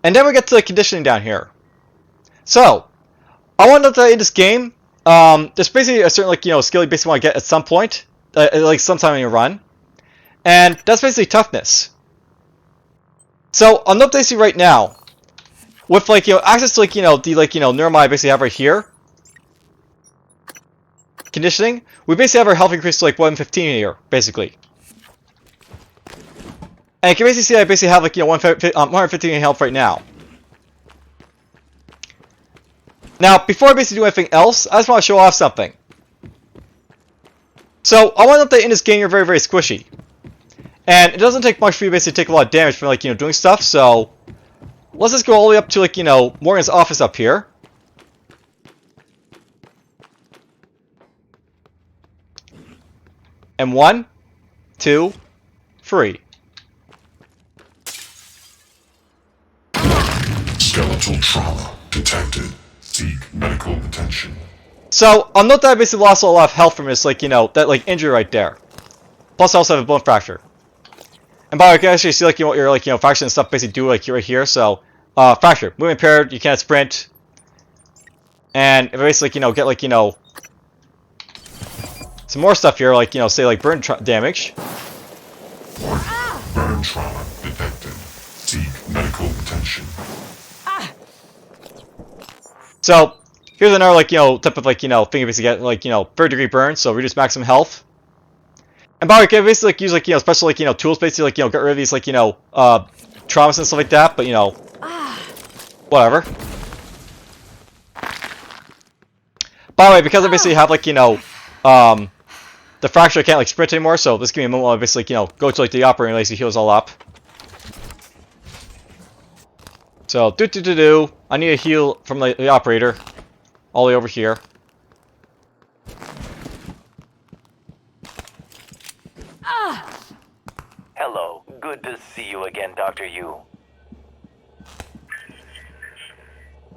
And then we get to the conditioning down here. So, I want to tell you this game, there's basically a certain, like, skill you basically want to get at some point, like, sometime in your run. And that's basically toughness. So, I'll note basically right now, with, like, access to, like, the, like, neuromod I basically have right here, conditioning, we basically have our health increase to, like, 115 here, basically. And you can basically see I basically have, like, 115 health right now. Now, before I basically do anything else, I just want to show off something. So, I want to note that in this game you're very, very squishy. And it doesn't take much for you to basically take a lot of damage from, like, doing stuff, so let's just go all the way up to, like, Morgan's office up here. And 1, 2, 3. Skeletal trauma detected. Seek medical attention. So I'll note that I basically lost a lot of health from this, like, you know, that like injury right there. Plus, I also have a bone fracture. And by the way, you can actually see like, you know, what your like, you know, fracture and stuff basically do like right here. So fracture, movement impaired, you can't sprint, and basically, like, you know, get like, you know, some more stuff here, like, you know, say like burn damage. Burn trauma detected. Seek medical attention. So here's another like, you know, type of like, you know, thing you basically get like, you know, 3rd-degree burn, so reduce maximum health. And by the way, you can basically like use like, you know, special like, you know, tools basically like, you know, get rid of these like, you know, traumas and stuff like that, but you know, whatever. By the way, because I basically have like, you know, the fracture, I can't like sprint anymore, so this give me a moment while I basically, you know, go to like the operating room and heals all up. So I need a heal from the operator all the way over here. Hello. Good to see you again, Dr. Yu.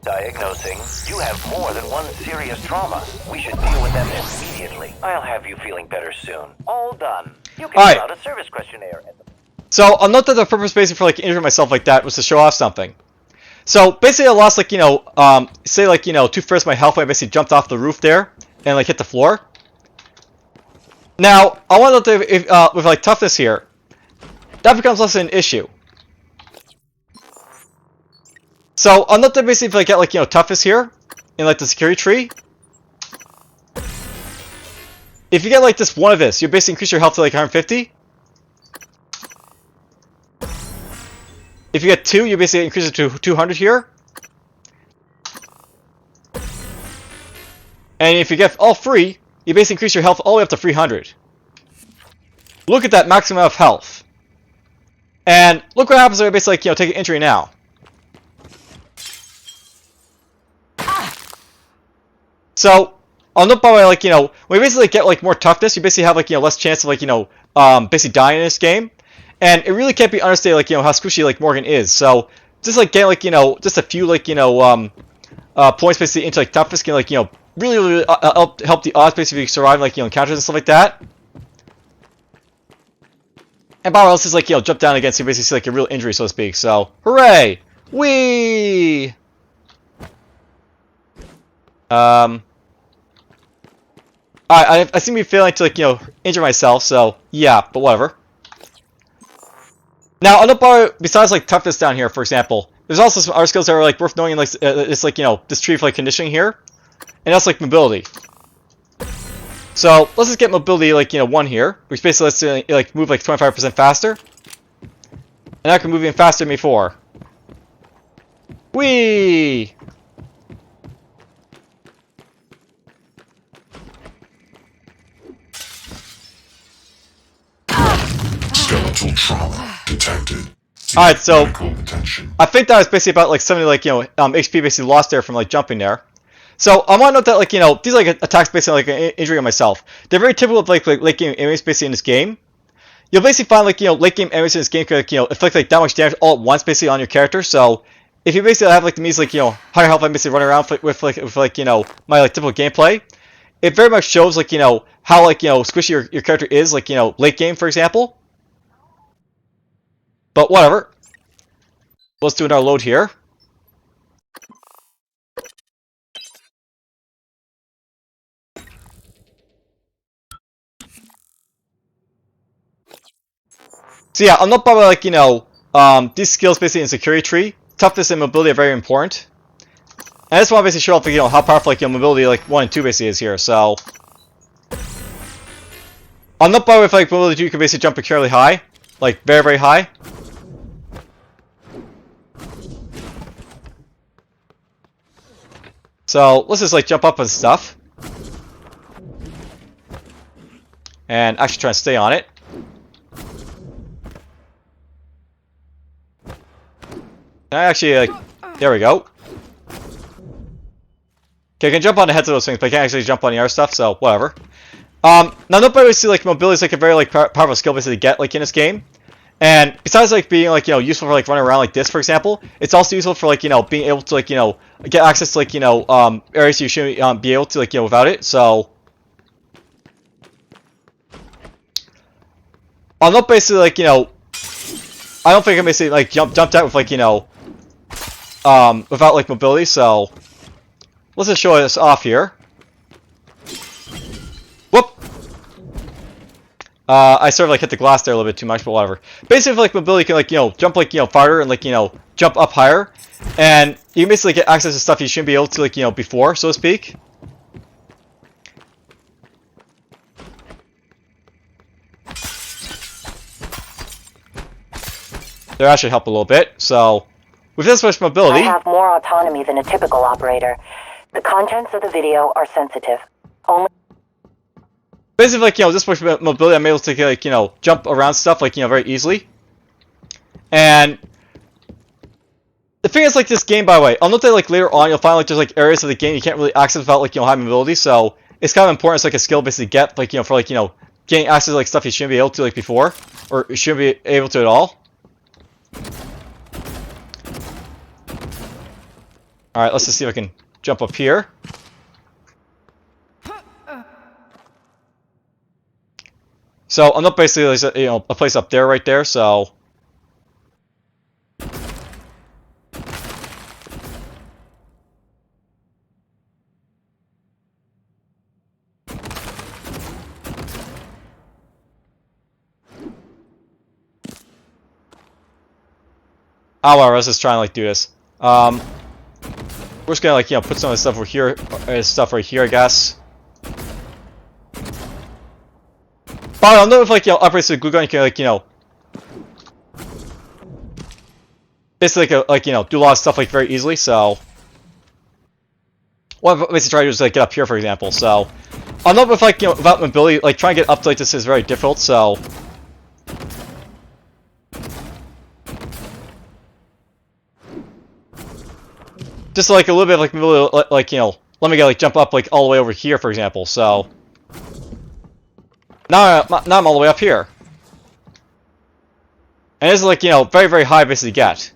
Diagnosing. You have more than one serious trauma. We should deal with them immediately. I'll have you feeling better soon. All done. You can fill out a service questionnaire. So I'll note that the purpose basically for like injuring myself like that was to show off something. So basically I lost like, you know, say like, you know, 2/3 of my health when I basically jumped off the roof there and like hit the floor. Now I want to note that if, with like toughness here, that becomes less an issue. So I'll note that basically if I get like, you know, toughness here in like the security tree, if you get like this one of this, you basically increase your health to like 150. If you get 2, you basically increase it to 200 here. And if you get all 3, you basically increase your health all the way up to 300. Look at that maximum amount of health. And look what happens when I basically like, you know, take an injury now. So I'll note by the way, like, you know, when you basically get like more toughness, you basically have like, you know, less chance of like, you know, basically dying in this game. And it really can't be understated, like, you know, how squishy like Morgan is. So just like getting like, you know, just a few like, you know, points basically into like toughness can like, you know, really help the odds basically survive like, you know, encounters and stuff like that. And by the way, else is like, you know, jump down again, so you basically see like a real injury, so to speak. So hooray! Whee! I seem to be failing to like, you know, injure myself, so yeah, but whatever. Now, another besides like toughness down here, for example, there's also some other skills that are like worth knowing, like it's like, you know, this tree for like conditioning here, and that's like mobility. So let's just get mobility like, you know, 1 here, which basically lets you like move like 25% faster, and I can move even faster than before. Whee! Skeletal trauma detected. Alright, so Attention. I think that was basically about like 70 like, you know, HP basically lost there from like jumping there. So I want to note that like, you know, these like attacks basically like injuring myself. They're very typical of like late game enemies basically in this game. You'll basically find like, you know, late game enemies in this game could like, you know, inflict like that much damage all at once basically on your character. So if you basically have like the means like, you know, higher health, I'm basically running around with like, you know, my like typical gameplay, it very much shows like, you know, how like, you know, squishy your character is like, you know, late game, for example. But whatever. Let's do another load here. So yeah, I'm not probably like, you know, these skills basically in security tree, toughness and mobility are very important. And I just want to basically show off, you know, how powerful like, you know, mobility like 1 and 2 basically is here. So I'm not probably with like mobility 2, you can basically jump fairly high, like very, very high. So let's just like jump up and stuff, and actually try and stay on it. Actually, like, there we go. Okay, I can jump on the heads of those things, but I can't actually jump on the other stuff, so whatever. Now nobody always see like mobility is like a very like powerful skill basically to get like in this game, And besides like being like useful for like running around like this, for example, it's also useful for like being able to like get access to like areas you shouldn't be able to like without it. So I'm not basically like I don't think I'm basically like jumped out with like without like mobility. So let's just show this off here. Whoop. I sort of like hit the glass there a little bit too much, but whatever. Basically, like mobility, you can like jump like farther and like jump up higher, and you can basically get access to stuff you shouldn't be able to like before, so to speak. That should help a little bit. So, with this much mobility, I have more autonomy than a typical operator. The contents of the video are sensitive. Only. Basically, like this much mobility, I'm able to like jump around stuff like very easily. And the thing is, like this game, by the way, I'll note that like later on you'll find like there's like areas of the game you can't really access without like high mobility. So it's kind of important. It's like a skill basically get like for like getting access to like stuff you shouldn't be able to like before, or you shouldn't be able to at all. All right, let's just see if I can jump up here. So I'm not basically a place up there, right there. So whatever, let's just try and like do this. We're just gonna like put some of this stuff over here, stuff right here, I guess. But I'll know if like upgrades to the glue gun, you can like basically like do a lot of stuff like very easily. So what I'm basically trying to do is like get up here, for example. So I'll know if like without mobility, like trying to get up to like this is very difficult. So just like a little bit of like mobility, like let me go like jump up like all the way over here, for example. So now I'm all the way up here. And this is like, very, very high basically get.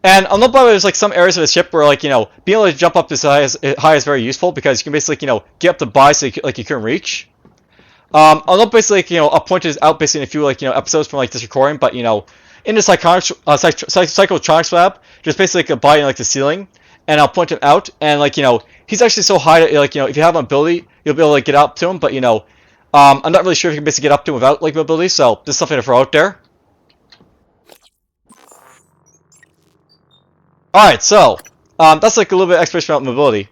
And I'll note by the way, there's like some areas of the ship where like, being able to jump up this high is very useful because you can basically, get up to buy so you couldn't reach. I'll note basically, I'll point this out basically in a few like, episodes from like this recording, but in the Psychotronics lab, just basically like, a buy in like the ceiling, and I'll point him out, and like, he's actually so high that like, if you have mobility, you'll be able to like, get up to him, but I'm not really sure if you can basically get up to him without like mobility, so just something to throw out there. Alright, so that's like a little bit of explanation about mobility.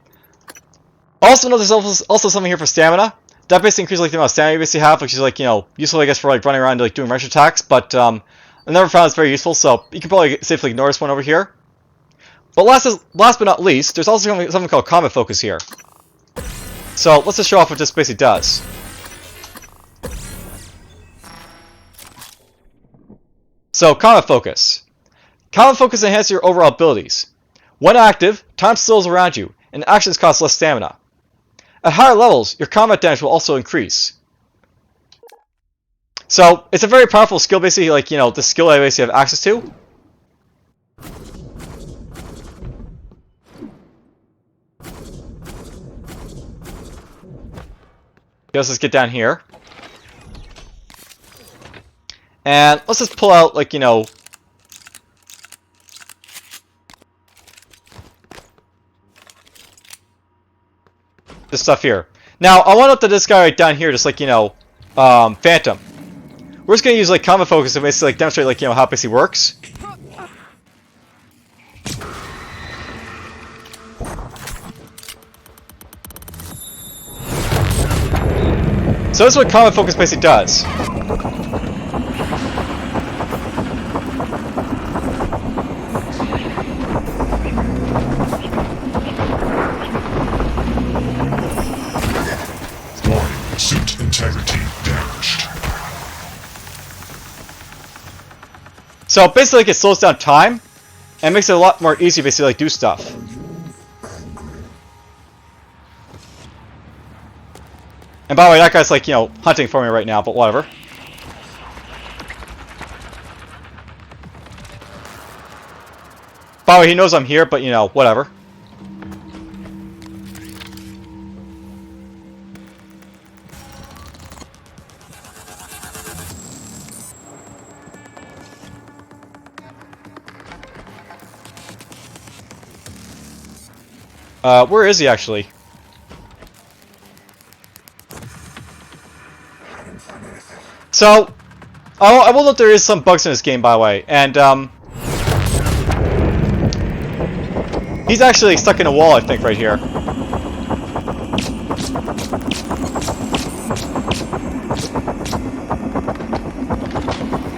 Also note there's also something here for stamina. That basically increases like the amount of stamina you basically have, which is like, useful I guess for like running around like doing range attacks, but I never found it's very useful, so you can probably safely ignore this one over here. But last but not least, there's also something called Comet Focus here. So let's just show off what this basically does. So, Comet Focus. Comet Focus enhances your overall abilities. When active, time stills around you, and actions cost less stamina. At higher levels, your combat damage will also increase. So, it's a very powerful skill, basically, like, the skill I basically have access to. Let's just get down here. And let's just pull out, like, this stuff here. Now, I want to note this guy right down here, just like, Phantom. We're just going to use, like, Comet Focus to basically, like, demonstrate, like, how it basically works. So this is what Comet Focus basically does. Suit integrity damaged. So basically, like, it slows down time and makes it a lot more easy, basically, like, do stuff. And by the way, that guy's like, hunting for me right now, but whatever. By the way, he knows I'm here, but you know, whatever. Where is he actually? So, I will note there is some bugs in this game, by the way, and he's actually stuck in a wall, I think, right here.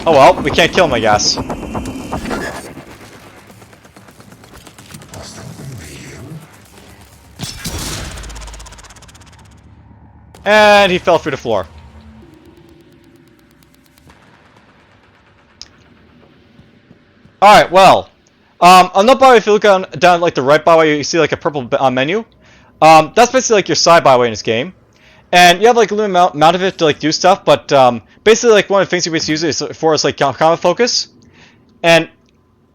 Oh well, we can't kill him, I guess. And he fell through the floor. Alright, well. On the bottom, if you look down like the right by way, you see like a purple menu. That's basically like your side by way in this game. And you have like a limited amount of it to like do stuff, but basically like one of the things you basically use it for is like combat focus. And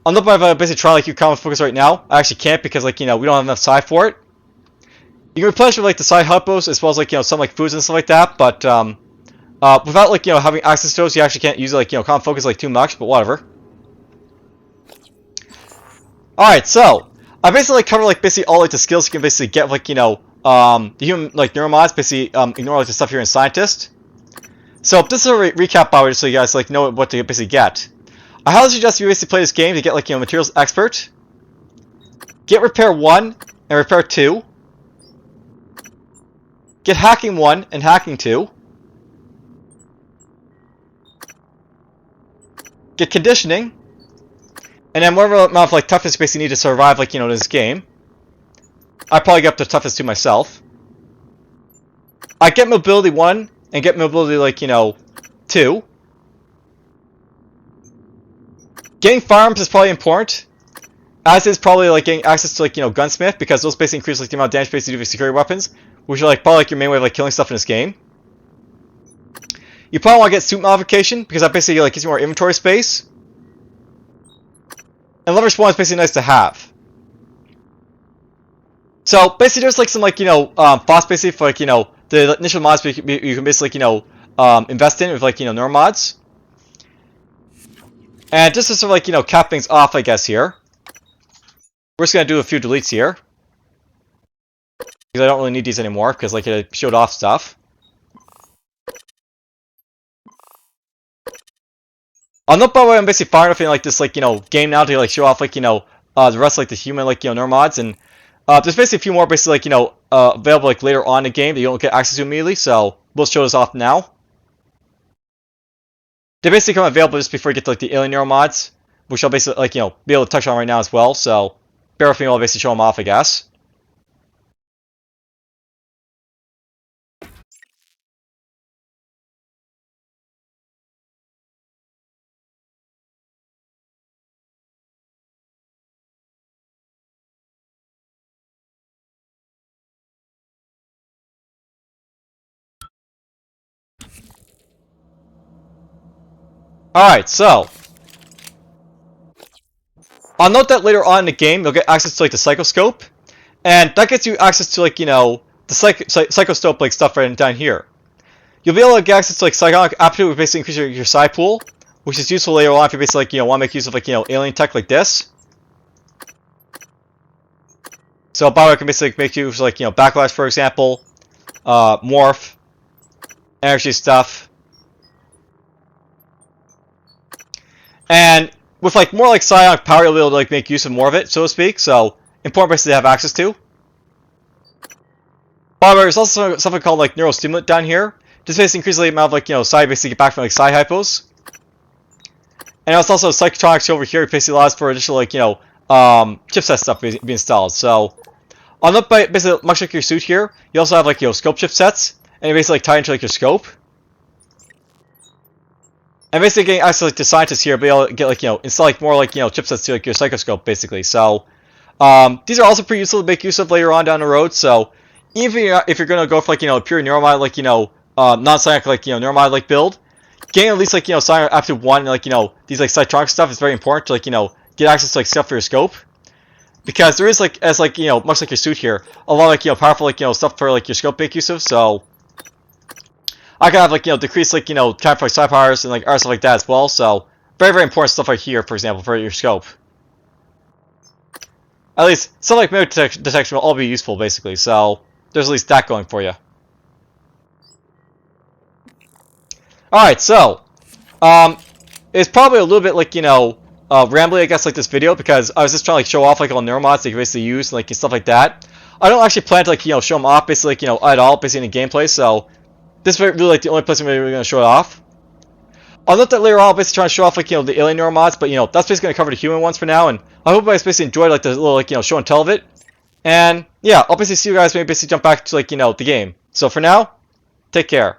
on the bottom, if I basically try like your combat focus right now, I actually can't because like, you know, we don't have enough psi for it. You can replenish with like the side hypos as well as like, you know, some like foods and stuff like that, but without like, you know, having access to those, you actually can't use like, you know, combat focus like too much, but whatever. Alright, so I basically like cover like basically all like the skills you can basically get like, you know, the human like neuromods, basically ignore like the stuff here in Scientist. So this is a recap by the way, just so you guys like know what to basically get. I highly suggest you basically play this game to get like, you know, Materials Expert, get Repair 1 and Repair 2, get Hacking 1 and Hacking 2, get Conditioning, and then whatever amount of like toughness you basically need to survive like, you know, this game. I probably get up to toughness 2 myself. I get Mobility 1 and get Mobility like, you know, 2. Getting firearms is probably important, as is probably like getting access to like, you know, Gunsmith, because those basically increase like the amount of damage basically do with security weapons, which are like probably like your main way of like killing stuff in this game. You probably want to get Suit Modification because that basically like gives you more inventory space. And Leverage 1 is basically nice to have. So basically there's like some like, you know, FOSS basically for like, you know, the initial mods you can basically like, you know, invest in with like, you know, Neuromods. And just to sort of like, you know, cap things off, I guess, here. We're just going to do a few deletes here. Because I don't really need these anymore, because like it showed off stuff. I'm not, by the way, I'm basically far enough in like this like, you know, game now to like show off like, you know, the rest of like the human like, you know, neuromods. And there's basically a few more basically like, you know, available like later on in the game that you don't get access to immediately, so we'll show this off now. They basically come available just before you get to like the Alien Neuromods, which I'll basically like, you know, be able to touch on right now as well, so bear with me while I basically show them off, I guess. Alright, so I'll note that later on in the game, you'll get access to like the Psychoscope, and that gets you access to like, you know, the Psychoscope like stuff right down here. You'll be able to get access to like Psychonic Aptitude, which basically increases your psi pool, which is useful later on if you basically like, you know, want to make use of like, you know, alien tech like this. So Bio can basically make use of like, you know, Backlash, for example, Morph, energy stuff. And with like more like psionic power, you'll be able to like make use of more of it, so to speak. So important basically to have access to. By the way, there's also something called like neurostimulant down here. This basically increases the amount of like, you know, psi basically get back from like psi hypos. And it's also Psychotronics over here, which basically allows for additional like, you know, chipset stuff to be installed. So on the basically much like your suit here, you also have like, you know, scope chipsets, and you basically like tie into like your scope. And basically getting access like, to scientists here, be able to get like, you know, install like more like, you know, chipsets to like your psychoscope basically. So these are also pretty useful to make use of later on down the road. So even if you're gonna go for like, you know, a pure neuromod like, you know, non-psionic like, you know, neuromod like build, getting at least like, you know, psionic aptitude 1 and like, you know, these like Psychotronics stuff is very important to like, you know, get access to like stuff for your scope. because there is like, as like, you know, much like your suit here, a lot of like, you know, powerful like, you know, stuff for like your scope make use of. So I can have like, you know, decrease like, you know, time for like side powers and like other stuff like that as well. So very, very important stuff right here, for example, for your scope. At least stuff like mirror detection will all be useful basically. So there's at least that going for you. All right, so it's probably a little bit like, you know, rambly, I guess, like this video, because I was just trying to like show off like all neuromods that you can basically use and like stuff like that. I don't actually plan to like, you know, show them off basically like, you know, at all basically in the gameplay. So this is really like the only place I'm really going to show it off. I'll note that later on I'll basically try to show off like, you know, the Alien Neuromods, but you know, that's basically going to cover the human ones for now. And I hope you guys basically enjoyed like the little like, you know, show and tell of it. And yeah, I'll basically see you guys maybe basically jump back to like, you know, the game. So for now, take care.